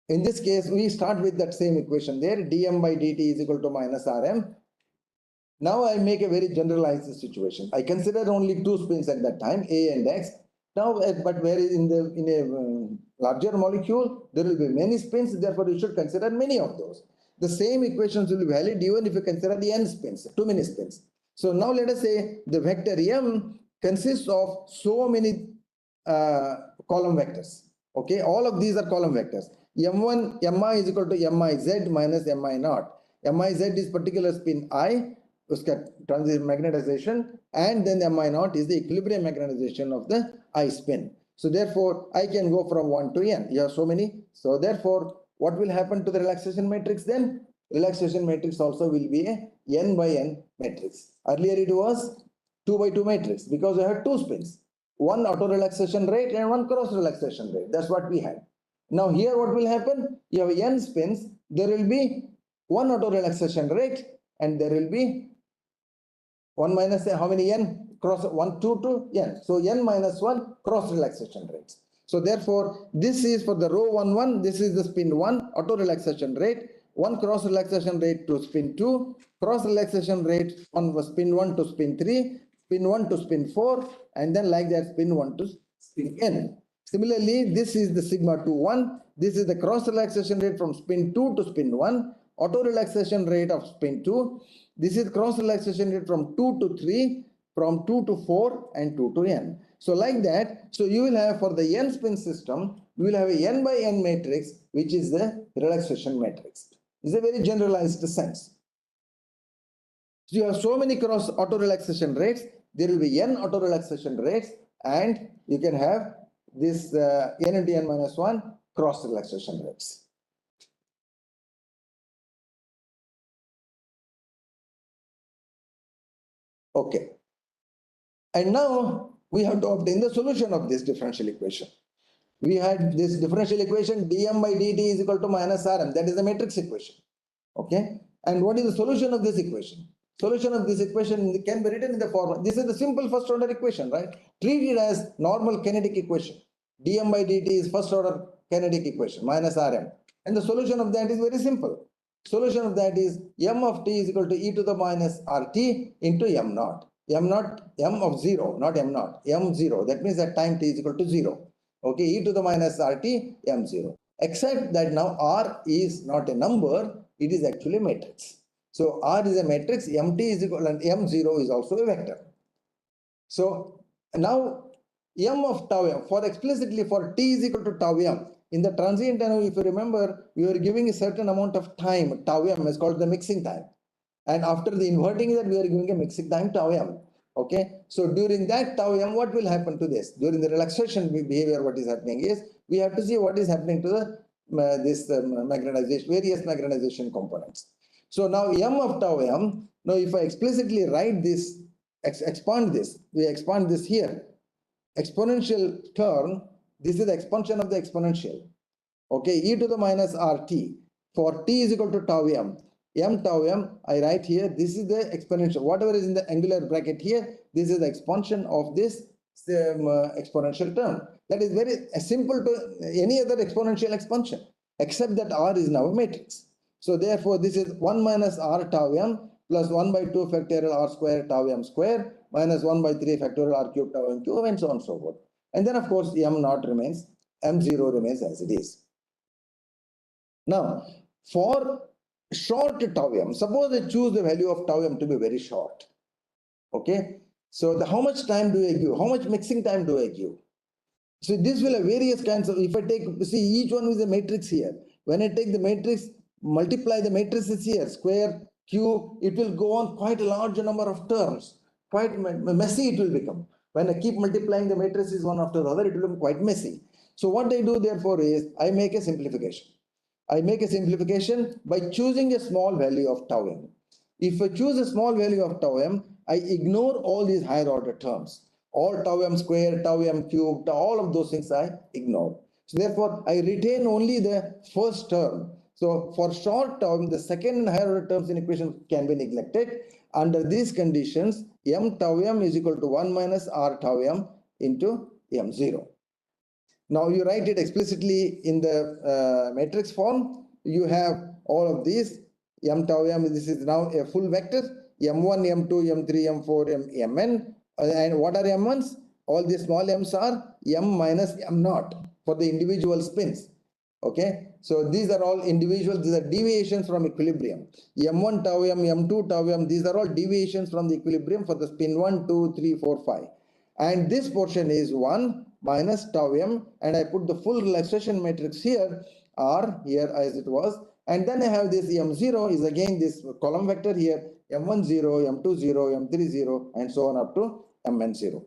Speaker 2: we start with that same equation there, dm by dt is equal to minus rm. Now I make a very generalized situation. I consider only two spins at that time, A and X. Now, but whereas in a larger molecule, there will be many spins, therefore you should consider many of those. The same equations will be valid even if you consider the n spins, too many spins. So now let us say the vector m consists of so many column vectors. Okay, all of these are column vectors. M1, Mi is equal to Miz minus Mi naught. Miz is particular spin I, transition magnetization, and then Mi naught is the equilibrium magnetization of the I spin. So therefore, I can go from 1 to n. You have so many. So therefore, what will happen to the relaxation matrix then? Relaxation matrix also will be a n by n matrix. Earlier it was 2 by 2 matrix because I had two spins. One auto relaxation rate and one cross relaxation rate. That's what we had. Now here what will happen? You have n spins. There will be one auto relaxation rate and there will be 1 minus how many n? Cross 1, 2 to n. So n minus 1 cross relaxation rates. So therefore, this is for the row 1, 1. This is the spin 1 auto relaxation rate. 1 cross relaxation rate to spin 2. Cross relaxation rate on spin 1 to spin 3. Spin 1 to spin 4. And then like that spin 1 to spin n. Similarly, this is the sigma 2, 1. This is the cross relaxation rate from spin 2 to spin 1. Auto relaxation rate of spin 2. This is cross relaxation rate from 2 to 3, from 2 to 4, and 2 to n. So like that, so you will have for the n spin system, you will have a n by n matrix, which is the relaxation matrix. It's a very generalized sense. So you have so many cross auto relaxation rates, there will be n auto relaxation rates, and you can have this n into n minus 1 cross relaxation rates. Okay. And now we have to obtain the solution of this differential equation. We had this differential equation dm by dt is equal to minus rm. That is the matrix equation. Okay. And what is the solution of this equation? Solution of this equation can be written in the form. This is the simple first order equation, right? Treat it as normal kinetic equation. dm by dt is first order kinetic equation minus rm. And the solution of that is very simple. Solution of that is m of t is equal to e to the minus rt into m naught. M naught, m of 0, not m naught, m0. That means that time t is equal to 0. Okay, e to the minus rt, m0. Except that now r is not a number, it is actually a matrix. So r is a matrix, mt is equal and m0 is also a vector. So now m of tau m, for explicitly for t is equal to tau m, in the transient NOE, if you remember, we were giving a certain amount of time, tau m is called the mixing time. And after the inverting that, we are giving a mixing time tau m. Okay, so during that tau m, what will happen to this? During the relaxation behavior, what is happening is, we have to see what is happening to the magnetization, various magnetization components. So now m of tau m, now if I explicitly write this, expand this, we expand this here, exponential term, this is the expansion of the exponential. Okay, e to the minus rt for t is equal to tau m. M tau m, I write here, this is the exponential. Whatever is in the angular bracket here, this is the expansion of this exponential term. That is very simple to any other exponential expansion, except that r is now a matrix. So therefore, this is 1 minus r tau m plus 1 by 2 factorial r square tau m square minus 1 by 3 factorial r cube tau m cube and so on and so forth. And then of course, m naught remains, m0 remains as it is. Now, for short tau m, suppose I choose the value of tau m to be very short. Okay, so how much time do I give? How much mixing time do I give? So this will have various kinds of, if I take, see each one is a matrix here. When I take the matrix, multiply the matrices here, square, cube, it will go on quite a large number of terms. Quite messy it will become. When I keep multiplying the matrices one after the other, it will become quite messy. So what I do therefore is, I make a simplification. I make a simplification by choosing a small value of tau m. If I choose a small value of tau m, I ignore all these higher order terms. All tau m square, tau m cubed, all of those things I ignore. So therefore, I retain only the first term. So for short term, the second and higher order terms in equation can be neglected. Under these conditions, m tau m is equal to 1 minus r tau m into m0. Now you write it explicitly in the matrix form. You have all of these m tau m. This is now a full vector m1, m2, m3, m4, mn. And what are m1s? All these small m's are m minus m naught for the individual spins. Okay, so these are all individual. These are deviations from equilibrium. m1 tau m, m2 tau m. These are all deviations from the equilibrium for the spin 1, 2, 3, 4, 5. And this portion is 1 minus tau m, and I put the full relaxation matrix here, r here as it was, and then I have this m0 is again this column vector here, m1 0, m2 0, m3 0, and so on up to mn 0.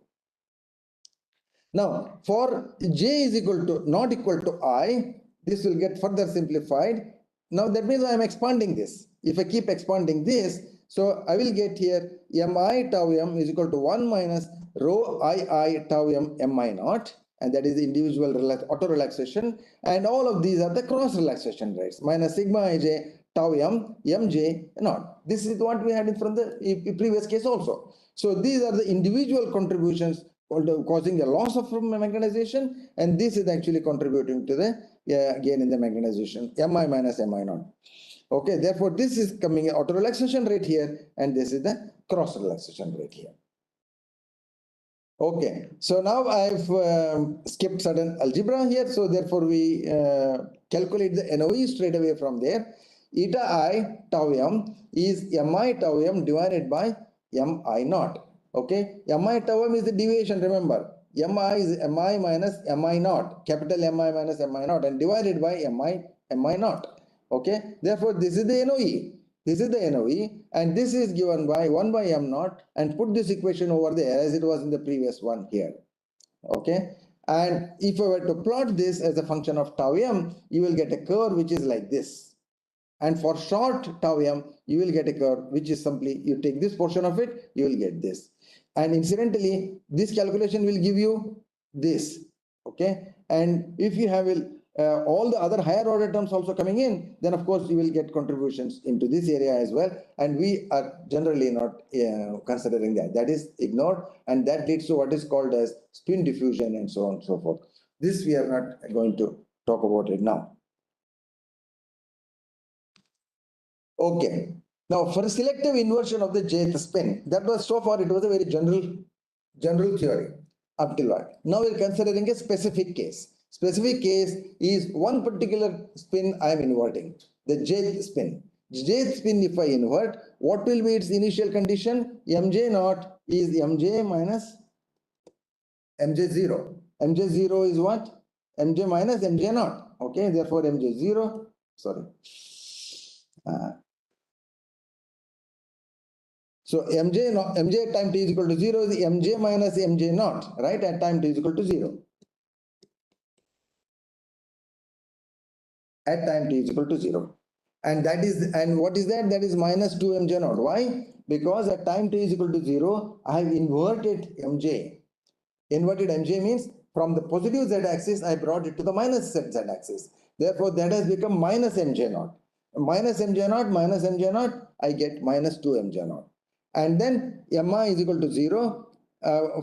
Speaker 2: Now for j is equal to not equal to I, this will get further simplified. Now that means I am expanding this. If I keep expanding this, so I will get here mi tau m is equal to 1 minus rho I tau m mi naught, and that is the individual auto relaxation, and all of these are the cross relaxation rates minus sigma ij tau m mj naught. This is what we had from the previous case also. So these are the individual contributions causing a loss of magnetization, and this is actually contributing to the gain in the magnetization mi minus mi naught. Okay, therefore this is coming auto relaxation rate here, and this is the cross relaxation rate here. Okay, so now I've skipped certain algebra here, so therefore we calculate the NOE straight away from there. Eta I tau m is mi tau m divided by mi naught. Okay, mi tau m is the deviation, remember. Mi is mi minus mi naught, capital Mi minus mi naught, and divided by mi naught. Okay, therefore this is the NOE. This is the NOE, and this is given by 1 by m naught, and put this equation over there as it was in the previous one here. Okay, and if I were to plot this as a function of tau m, you will get a curve which is like this. And for short tau m, you will get a curve, which is simply, you take this portion of it, you will get this. And incidentally, this calculation will give you this, okay? And if you have all the other higher order terms also coming in, then of course you will get contributions into this area as well. And we are generally not considering that. That is ignored, and that leads to what is called as spin diffusion and so on and so forth. This we are not going to talk about it now. Okay. Now, for a selective inversion of the jth spin, that was so far it was a very general theory up till that. Now we're considering a specific case. Specific case is one particular spin I am inverting, the jth spin. Jth spin, if I invert, what will be its initial condition? Mj naught is Mj minus Mj0. Mj0 is what? Mj minus Mj naught. Okay, therefore Mj0, sorry. So Mj time t is equal to 0 is Mj minus Mj naught, right? At time t is equal to 0. At time t is equal to 0. And that is, and what is that? That is minus 2 Mj naught. Why? Because at time t is equal to 0, I have inverted Mj. Inverted Mj means from the positive z-axis, I brought it to the minus z-axis. Therefore, that has become minus Mj naught. Minus Mj naught, I get minus 2 Mj naught. And then Mi is equal to 0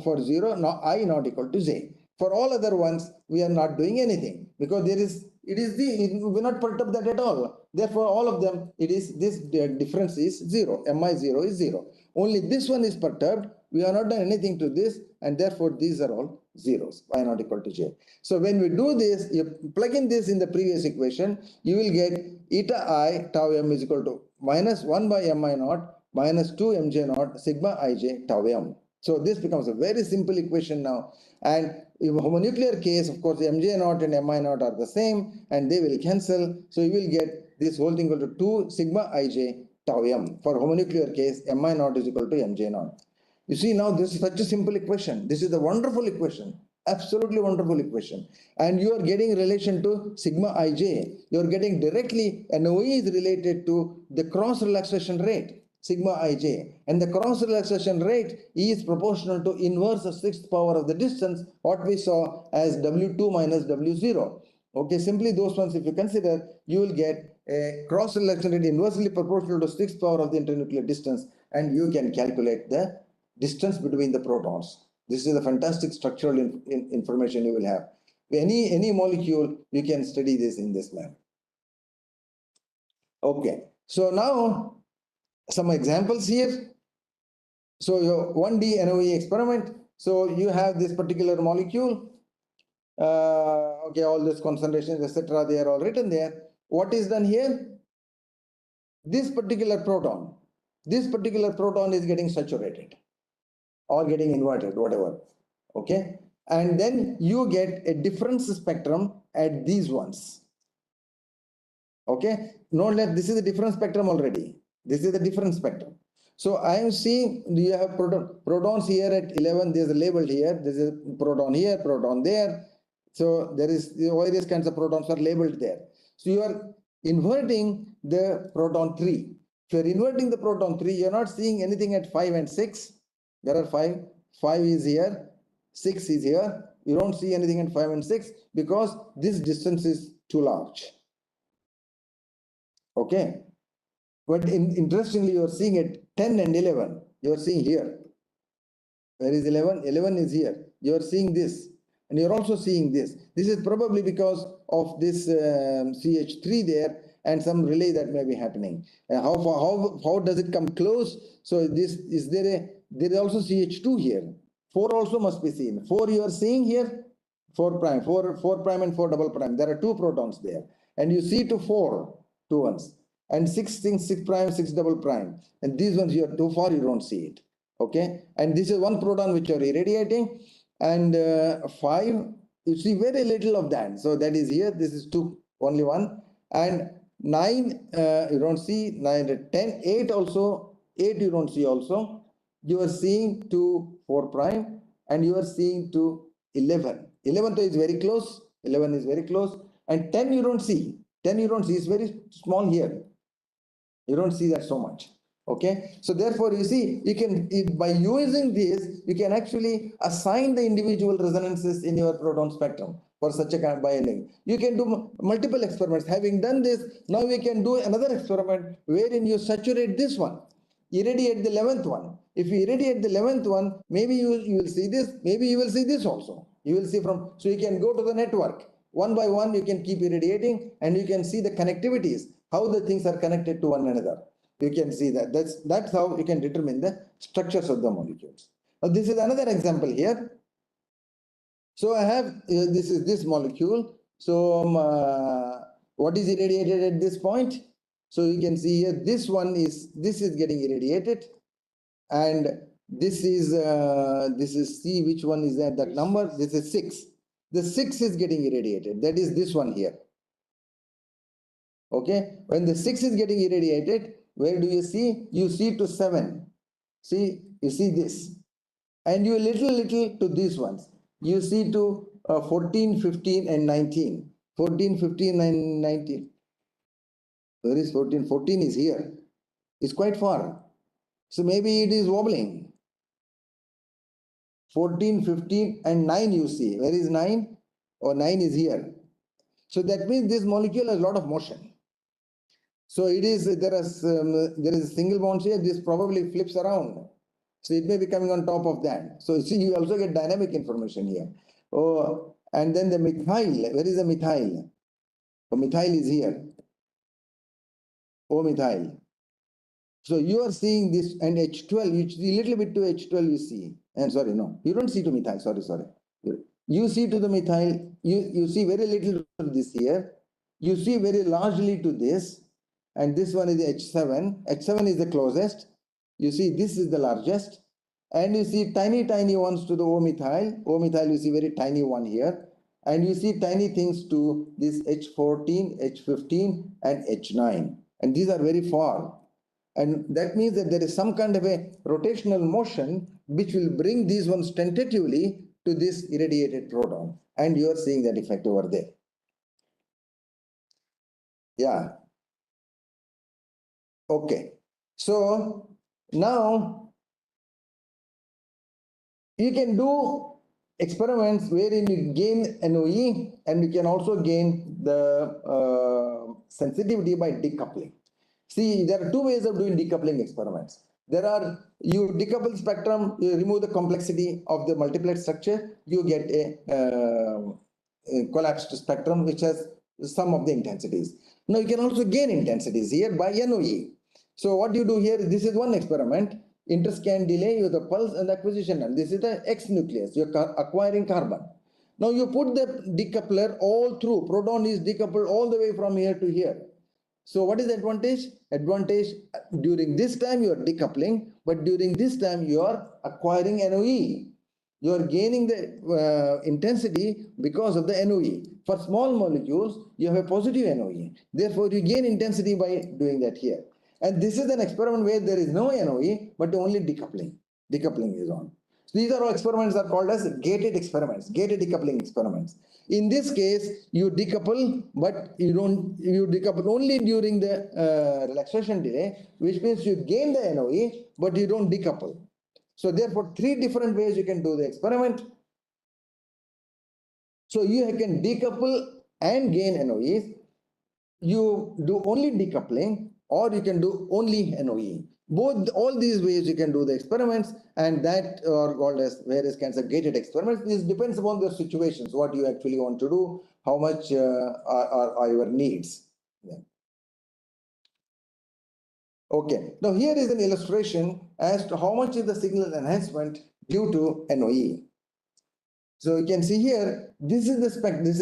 Speaker 2: for 0, now I not equal to j. For all other ones, we are not doing anything because we're not perturbed that at all. Therefore, all of them, this difference is 0. Mi0 is 0. Only this one is perturbed. We are not done anything to this, and therefore these are all zeros, y not equal to j. So when we do this, you plug in this in the previous equation, you will get eta I tau m is equal to minus 1 by Mi naught minus 2 Mj naught sigma ij tau m. So this becomes a very simple equation now. And in homonuclear case, of course, Mj naught and Mi naught are the same, and they will cancel. So you will get this whole thing equal to 2 sigma ij tau m. For homonuclear case, Mi naught is equal to Mj naught. You see, now this is such a simple equation. This is a wonderful equation, absolutely wonderful equation. And you are getting relation to sigma ij. You are getting directly, NOE is related to the cross relaxation rate, sigma ij. And the cross relaxation rate is proportional to inverse of sixth power of the distance, what we saw as W2 minus W0. Okay, simply those ones, if you consider, you will get a cross relaxation rate inversely proportional to sixth power of the internuclear distance, and you can calculate the distance between the protons. This is a fantastic structural information you will have. Any molecule, you can study this in this manner. Okay, so now some examples here. So your 1D NOE experiment. So you have this particular molecule. Okay, all these concentrations, etc., they are all written there. What is done here? This particular proton is getting saturated or getting inverted, whatever. Okay, and then you get a difference spectrum at these ones. Okay, note that this is a different spectrum already. This is the different spectrum. So I am seeing you have protons here at 11. There's a labeled here. There's a proton here, proton there. So there is various kinds of protons are labeled there. So you are inverting the proton 3. If you are inverting the proton 3, you are not seeing anything at 5 and 6. There are 5. 5 is here. 6 is here. You don't see anything at 5 and 6 because this distance is too large. Okay. But interestingly, you are seeing it 10 and 11. You are seeing here. Where is 11? 11 is here. You are seeing this. And you are also seeing this. This is probably because of this CH3 there and some relay that may be happening. How does it come close? So this is there is also CH2 here. 4 also must be seen. 4 you are seeing here. 4 prime, 4 prime and 4 double prime. There are 2 protons there. And you see to 4, 2 ones. And 6 prime, 6 double prime. And these ones you are too far, you don't see it. Okay. And this is 1 proton which you are irradiating. And 5, you see very little of that. So that is here. This is 2, only 1. And 9, you don't see. 9, 10, 8 also. 8 you don't see also. You are seeing to 4 prime. And you are seeing to 11. 11 is very close. 11 is very close. And 10 you don't see. 10 you don't see. It's very small here. You don't see that so much. Okay, so therefore you see, you can, by using this, you can actually assign the individual resonances in your proton spectrum for such a kind of binding. You can do multiple experiments. Having done this, now we can do another experiment wherein you saturate this one, irradiate the 11th one. If you irradiate the 11th one, maybe you will see this, maybe you will see this also. You will see from, so you can go to the network. One by one, you can keep irradiating and you can see the connectivities, how the things are connected to one another. You can see that. That's how you can determine the structures of the molecules. Now, this is another example here. So I have, this is this molecule. So what is irradiated at this point? So you can see here, this is getting irradiated. And this is C, which one is that number? This is 6. The 6 is getting irradiated. That is this one here. Okay, when the 6 is getting irradiated, where do you see? You see to 7. See, you see this. And you little to these ones. You see to 14, 15 and 19. 14, 15 and 19. Where is 14? 14 is here. It's quite far. So maybe it is wobbling. 14, 15 and 9 you see. Where is 9? Or 9 is here. So that means this molecule has a lot of motion. So it is, there is a single bond here, this probably flips around. So it may be coming on top of that. So you see, you also get dynamic information here. Oh, and then the methyl, where is the methyl? So methyl is here. O methyl. So you are seeing this, and H12, you see a little bit to H12 you see. And sorry, no, you don't see to methyl, sorry. You see to the methyl, you see very little to this here. You see very largely to this. And this one is H7. H7 is the closest. You see, this is the largest. And you see tiny ones to the O methyl. O methyl, you see very tiny one here. And you see tiny things to this H14, H15, and H9. And these are very far. And that means that there is some kind of a rotational motion which will bring these ones tentatively to this irradiated proton. And you are seeing that effect over there. Yeah. Okay, so now you can do experiments wherein you gain NOE and you can also gain the sensitivity by decoupling. See, there are two ways of doing decoupling experiments. There are, you decouple spectrum, you remove the complexity of the multiplet structure, you get a collapsed spectrum which has some of the intensities. Now you can also gain intensities here by NOE. So what you do here, this is one experiment, interscan delay with the pulse and acquisition. And this is the X nucleus, you're acquiring carbon. Now you put the decoupler all through, proton is decoupled all the way from here to here. So what is the advantage? Advantage, during this time you are decoupling, but during this time you are acquiring NOE. You are gaining the intensity because of the NOE. For small molecules, you have a positive NOE. Therefore, you gain intensity by doing that here. And this is an experiment where there is no NOE, but only decoupling. Decoupling is on. So these are all experiments that are called as gated experiments, gated decoupling experiments. In this case, you decouple, but you decouple only during the relaxation delay, which means you gain the NOE, but you don't decouple. So therefore, 3 different ways you can do the experiment. So you can decouple and gain NOEs. You do only decoupling, or you can do only NOE. All these ways you can do the experiments, and that are called as various kinds of gated experiments. This depends upon the situations, what you actually want to do, how much are your needs. Yeah. Okay, now here is an illustration as to how much is the signal enhancement due to NOE. So you can see here, this is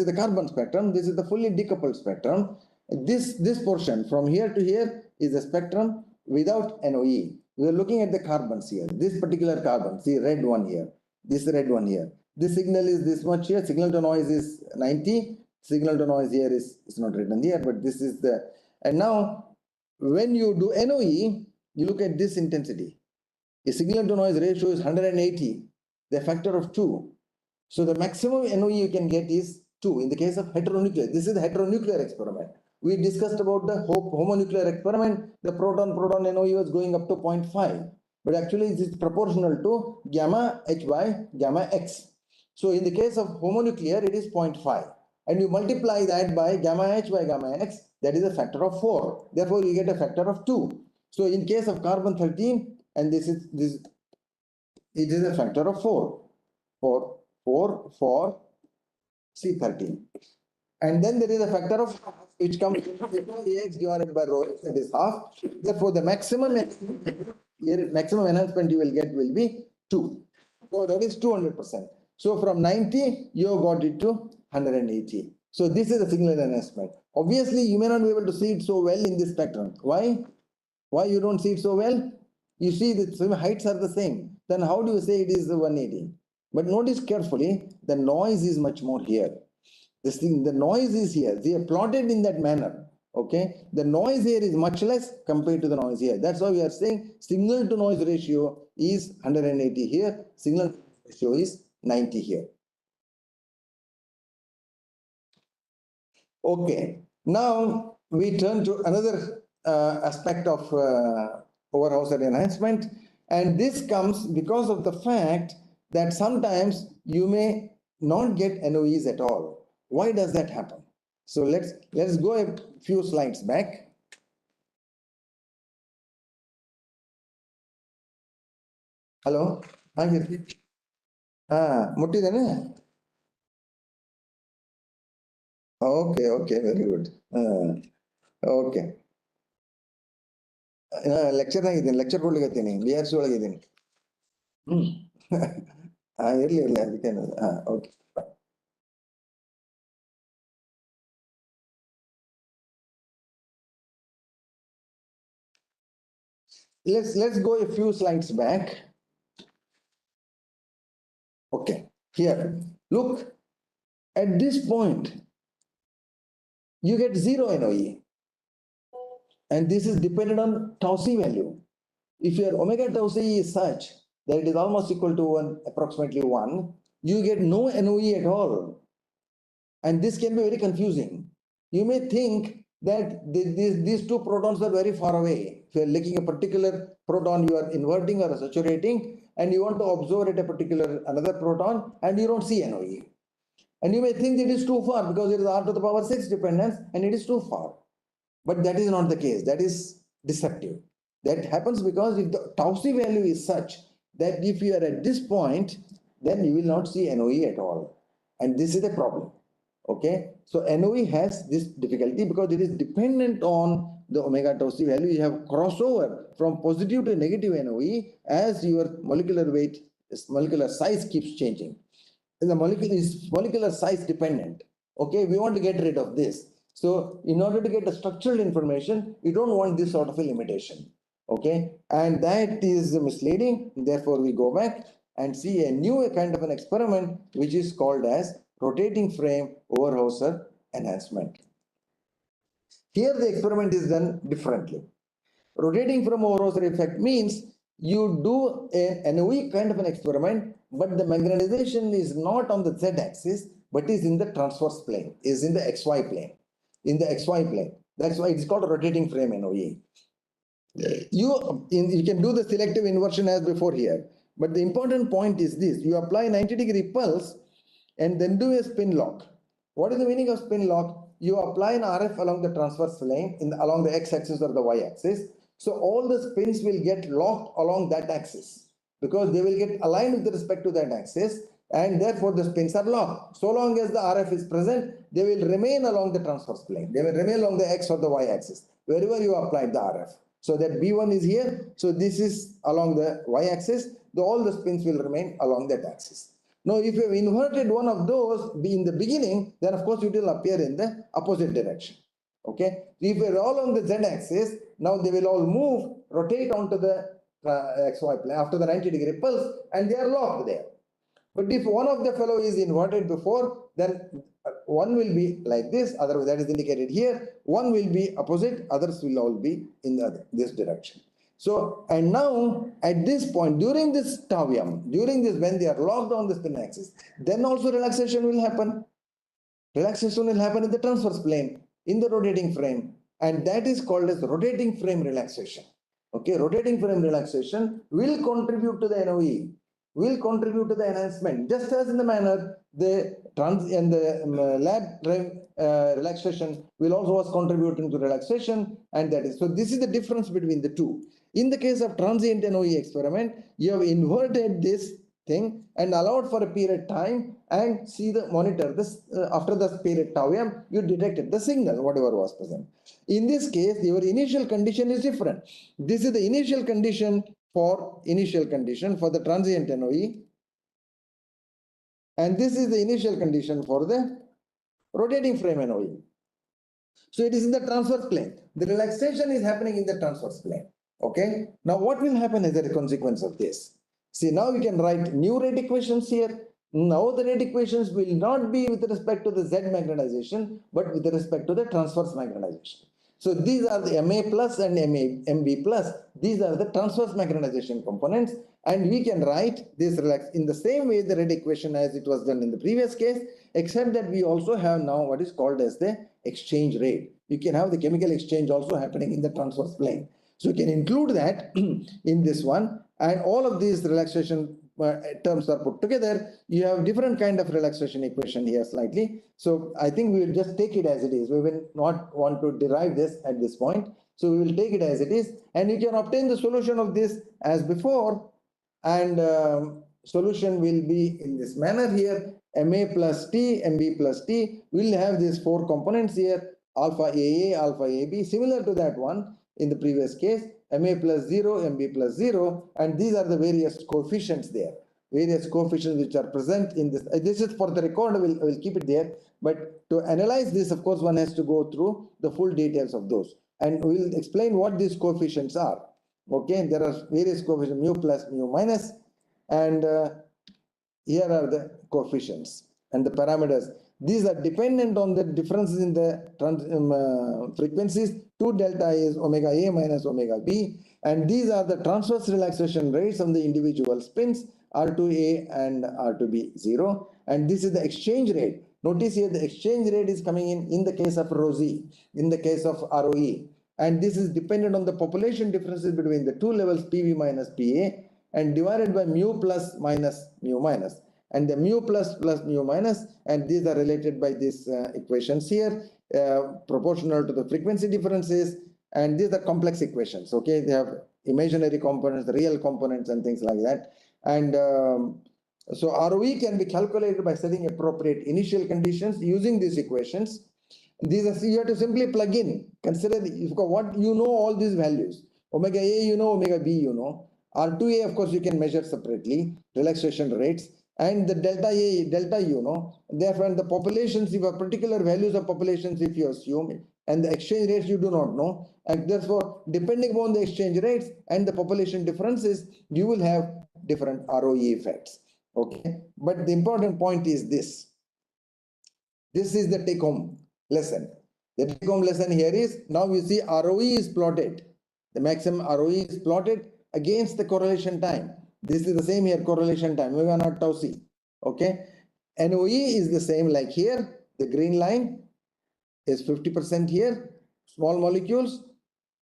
Speaker 2: the carbon spectrum, this is the fully decoupled spectrum. This portion from here to here is the spectrum without NOE. We are looking at the carbons here, this particular carbon, see red one here, this red one here. This signal is this much here, signal to noise is 90, signal to noise here is not written here, but this is the, and now when you do NOE, you look at this intensity. The signal to noise ratio is 180, the factor of 2. So the maximum NOE you can get is 2 in the case of heteronuclear. This is the heteronuclear experiment. we discussed about the homonuclear experiment, the proton-proton NOE was going up to 0.5, but actually it is proportional to gamma H by gamma X. So in the case of homonuclear, it is 0.5, and you multiply that by gamma H by gamma X, that is a factor of 4. Therefore, you get a factor of 2. So in case of carbon 13, and this, it is a factor of 4 for C13. And then there is a factor of which comes AX divided by rho, that is half. Therefore, the maximum enhancement you will get will be 2. So that is 200%. So from 90, you have got it to 180. So this is a signal enhancement. Obviously, you may not be able to see it so well in this spectrum. Why? Why you don't see it so well? You see the heights are the same. Then how do you say it is 180? But notice carefully, the noise is much more here. This thing, the noise is here. They are plotted in that manner. Okay, the noise here is much less compared to the noise here. That's why we are saying signal to noise ratio is 180 here. Signal to noise ratio is 90 here. Okay, now we turn to another aspect of Overhauser enhancement, and this comes because of the fact that sometimes you may not get NOEs at all. Why does that happen? So let's go a few slides back. Hello, I'm here. Muttidane? Okay, very good. Okay. Lecture ಆಗಿದ್ದೀನಿ, lecture ಕೊಡ್ಲಿಕ್ಕೆ BRC ಒಳಗಿದ್ದೀನಿ. ಇರ್ಲಿ ಅದಕ್ಕೇನಲ್ಲ. Okay. Let's go a few slides back. Okay, here, look, at this point, you get 0 NOE. And this is dependent on tau c value. If your omega tau c is such that it is almost equal to approximately 1, you get no NOE at all. And this can be very confusing. You may think that these two protons are very far away. If you are looking at a particular proton, you are inverting or saturating, and you want to observe at a particular another proton, and you don't see NOE. And you may think it is too far because it is r to the power 6 dependence, and it is too far. But that is not the case. That is deceptive. That happens because if the tau c value is such that if you are at this point, then you will not see NOE at all. And this is the problem. Okay. So NOE has this difficulty because it is dependent on the omega tau c value. You have crossover from positive to negative NOE as your molecular weight, molecular size keeps changing. And the molecule is molecular size dependent. Okay. We want to get rid of this. So in order to get the structural information, you don't want this sort of a limitation. Okay. And that is misleading. Therefore, we go back and see a new kind of an experiment, which is called as rotating frame Overhauser enhancement. Here, the experiment is done differently. Rotating frame Overhauser effect means you do an NOE kind of an experiment, but the magnetization is not on the z-axis, but is in the transverse plane, is in the xy plane. In the xy plane. That's why it's called a rotating frame NOE. You can do the selective inversion as before here. But the important point is this. You apply 90-degree pulse and then do a spin lock. What is the meaning of spin lock? You apply an RF along the transverse plane, along the x-axis or the y-axis. So all the spins will get locked along that axis because they will get aligned with respect to that axis. And therefore the spins are locked. So long as the RF is present, they will remain along the transverse plane. They will remain along the x or the y axis, wherever you applied the RF. So that B1 is here. So this is along the y axis. All the spins will remain along that axis. Now, if you have inverted one of those in the beginning, then of course it will appear in the opposite direction. Okay. If you are all on the z axis, now they will all move, rotate onto the xy plane after the 90-degree pulse, and they are locked there. But if one of the fellow is inverted before, then one will be like this, otherwise that is indicated here. One will be opposite, others will all be in this direction. So, and now at this point, during this tavium, when they are locked on the spin axis, then also relaxation will happen. Relaxation will happen in the transverse plane. in the rotating frame, and that is called as rotating frame relaxation. Okay, rotating frame relaxation will contribute to the NOE, will contribute to the enhancement, just as in the manner the lab frame relaxation will also was contributing to relaxation, and that is, so this is the difference between the two. In the case of transient NOE experiment, you have inverted this thing and allowed for a period time and see the monitor this after the period tau m, you detected the signal whatever was present. In this case your initial condition is different. This is the initial condition for the transient NOE, and this is the initial condition for the rotating frame NOE. So it is in the transverse plane. The relaxation is happening in the transverse plane. Okay. Now what will happen as a consequence of this? See, now we can write new rate equations here. Now the rate equations will not be with respect to the Z magnetization, but with respect to the transverse magnetization. So these are the MA plus and MB plus. These are the transverse magnetization components. And we can write this relax in the same way the rate equation as it was done in the previous case, except that we also have now what is called as the exchange rate. You can have the chemical exchange also happening in the transverse plane. So you can include that in this one, and all of these relaxation terms are put together. You have different kind of relaxation equation here slightly. So I think we will just take it as it is. We will not want to derive this at this point. So we will take it as it is, and you can obtain the solution of this as before, and solution will be in this manner here. MA plus T, MB plus T will have these four components here, alpha AA, alpha AB, similar to that one in the previous case, MA plus 0, MB plus 0, and these are the various coefficients there, various coefficients which are present in this. This is for the record, I will keep it there, but to analyze this, of course, one has to go through the full details of those, and we will explain what these coefficients are. Okay, there are various coefficients, mu plus, mu minus, and here are the coefficients and the parameters. These are dependent on the differences in the frequencies. 2 delta is omega A minus omega B, and these are the transverse relaxation rates on the individual spins, R2A and R2B 0, and this is the exchange rate. Notice here the exchange rate is coming in the case of rho z, in the case of ROE, and this is dependent on the population differences between the two levels PV minus PA, and divided by mu plus minus mu minus, and the mu plus plus mu minus, and these are related by these equations here, proportional to the frequency differences, and these are complex equations. Okay, they have imaginary components, real components, and things like that. And so ROE can be calculated by setting appropriate initial conditions using these equations. These are, you have to simply plug in, consider what you know, all these values, omega A you know, omega B you know, R2A of course you can measure separately, relaxation rates, and the delta A, delta you know, therefore the populations, if a particular values of populations if you assume, and the exchange rates you do not know, and therefore depending upon the exchange rates and the population differences, you will have different ROE effects. Okay, but the important point is this. This is the take home lesson. The take home lesson here is, now you see ROE is plotted. The maximum ROE is plotted against the correlation time. This is the same here, correlation time, omega naught tau c. Okay, NOE is the same like here. The green line is 50% here, small molecules,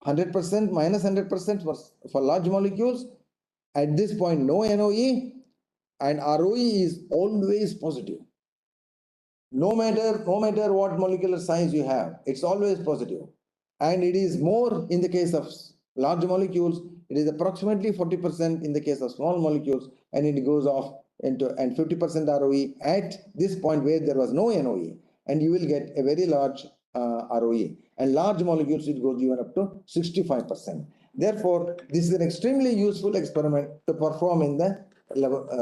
Speaker 2: 100% minus 100% for large molecules. At this point, no NOE, and ROE is always positive. No matter what molecular size you have, it's always positive. And it is more in the case of large molecules, it is approximately 40% in the case of small molecules, and it goes off into and 50% ROE at this point where there was no NOE, and you will get a very large ROE. And large molecules, it goes even up to 65%. Therefore, this is an extremely useful experiment to perform in the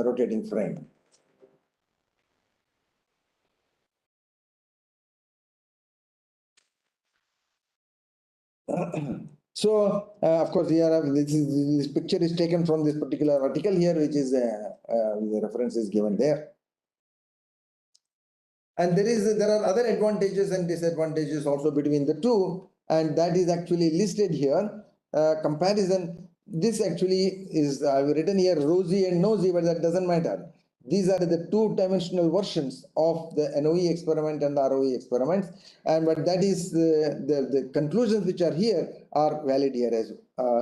Speaker 2: rotating frame. So, of course, here this picture is taken from this particular article here, which is the reference is given there. And there are other advantages and disadvantages also between the two, and that is actually listed here. Comparison. This actually is I've written here rho z and no z, but that doesn't matter. These are the two-dimensional versions of the NOE experiment and the ROE experiments. And but that is the conclusions which are here are valid here as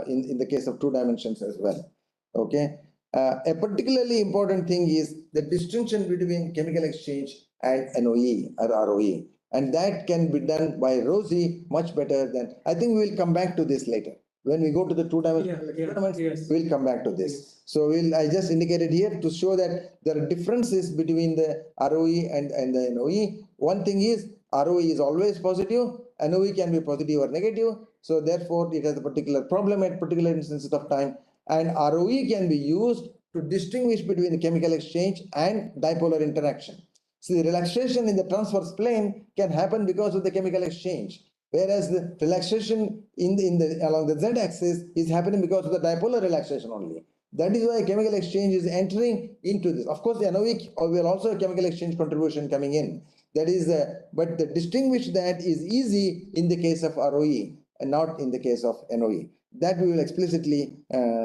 Speaker 2: in the case of two dimensions as well. Okay. A particularly important thing is the distinction between chemical exchange and NOE or ROE. And that can be done by Rosie much better than, I think we will come back to this later. When we go to the two-dimensional experiments,
Speaker 4: yes.
Speaker 2: we'll come back to this.
Speaker 4: Yes.
Speaker 2: So I just indicated here to show that there are differences between the ROE and the NOE. One thing is ROE is always positive, NOE can be positive or negative. So therefore it has a particular problem at particular instances of time. And ROE can be used to distinguish between the chemical exchange and dipolar interaction. So the relaxation in the transverse plane can happen because of the chemical exchange, whereas the relaxation along the z-axis is happening because of the dipolar relaxation only. That is why chemical exchange is entering into this. Of course, the NOE will also have chemical exchange contribution coming in. That is, but the distinguish that is easy in the case of ROE and not in the case of NOE. That we will explicitly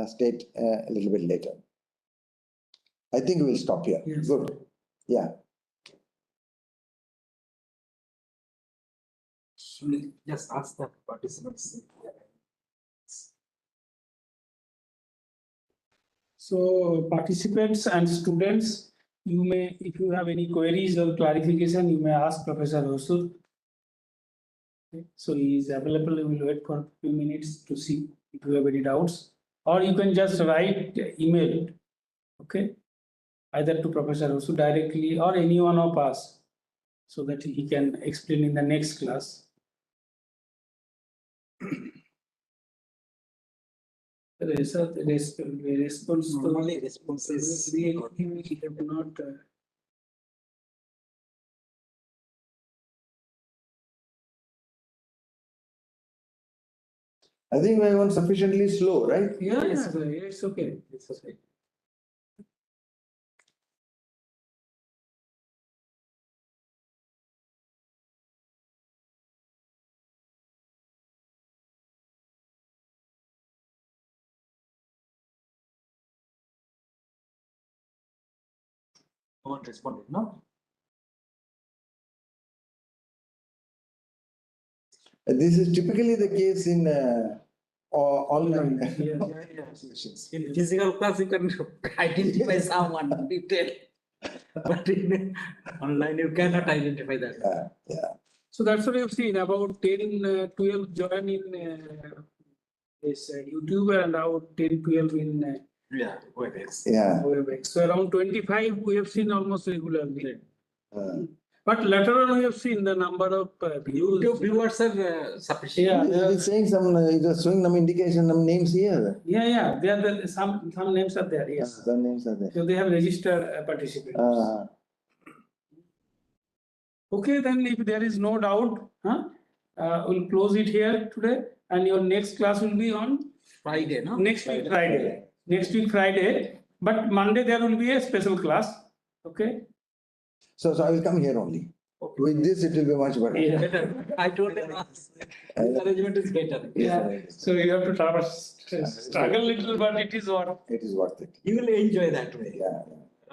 Speaker 2: state a little bit later. I think we will stop here.
Speaker 4: Yes.
Speaker 2: Good. Yeah.
Speaker 1: Should we just ask the participants?
Speaker 4: So participants and students, you may, if you have any queries or clarification, you may ask Professor Hosur. Okay, so he is available. We will wait for a few minutes to see if you have any doubts, or you can just write email. Okay, either to Professor Hosur directly or any one of us, so that he can explain in the next class. Response
Speaker 1: Normally responses.
Speaker 4: we have not.
Speaker 2: I think we went sufficiently slow, right?
Speaker 4: Yeah,
Speaker 1: Yes,
Speaker 4: it's okay.
Speaker 1: It's okay. No one responded, no?
Speaker 2: This is typically the case in online.
Speaker 1: In physical class, you can identify someone detail. But in online, you cannot identify that.
Speaker 2: Yeah.
Speaker 4: So that's what you've seen, about 10, 12 join in this YouTube, and about 10, 12 in
Speaker 1: Yeah, WebEx.
Speaker 2: Yeah.
Speaker 4: WebEx. So around 25 we have seen almost regularly.
Speaker 2: Uh,
Speaker 4: But later on we have seen the number of views.
Speaker 1: YouTube viewers are sufficient.
Speaker 4: Yeah.
Speaker 2: It is saying some, it is showing some indication, some names here.
Speaker 4: Yeah, there are some names are there, yes.
Speaker 2: Some names are there.
Speaker 4: So they have registered participants. Okay, then if there is no doubt, we'll close it here today, and your next class will be on
Speaker 1: Friday, no?
Speaker 4: next week Friday. Next week Friday, but Monday there will be a special class. Okay.
Speaker 2: So I will come here only. With this, it will be much better.
Speaker 4: Yeah.
Speaker 1: Better. I told them, this arrangement is better.
Speaker 4: Yeah. So you have to struggle a little, but it is what.
Speaker 2: It is worth it.
Speaker 1: You will enjoy that way.
Speaker 2: Yeah.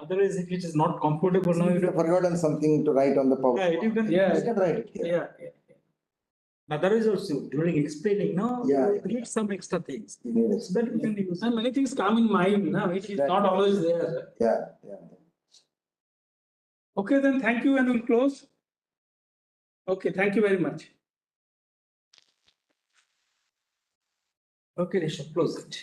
Speaker 1: Otherwise, if it is not comfortable now,
Speaker 2: If you have forgotten something to write on the PowerPoint,
Speaker 1: you can.
Speaker 4: Yeah.
Speaker 2: you can write it here.
Speaker 4: Yeah.
Speaker 1: Otherwise also, during explaining, no,
Speaker 2: Yeah.
Speaker 1: you need some extra things.
Speaker 2: You need it.
Speaker 1: So that we can use.
Speaker 4: And many things come in mind now, which is not always there.
Speaker 2: Yeah.
Speaker 4: Okay, then thank you, and we'll close. Okay, thank you very much.
Speaker 1: Okay, Rishabh, close it.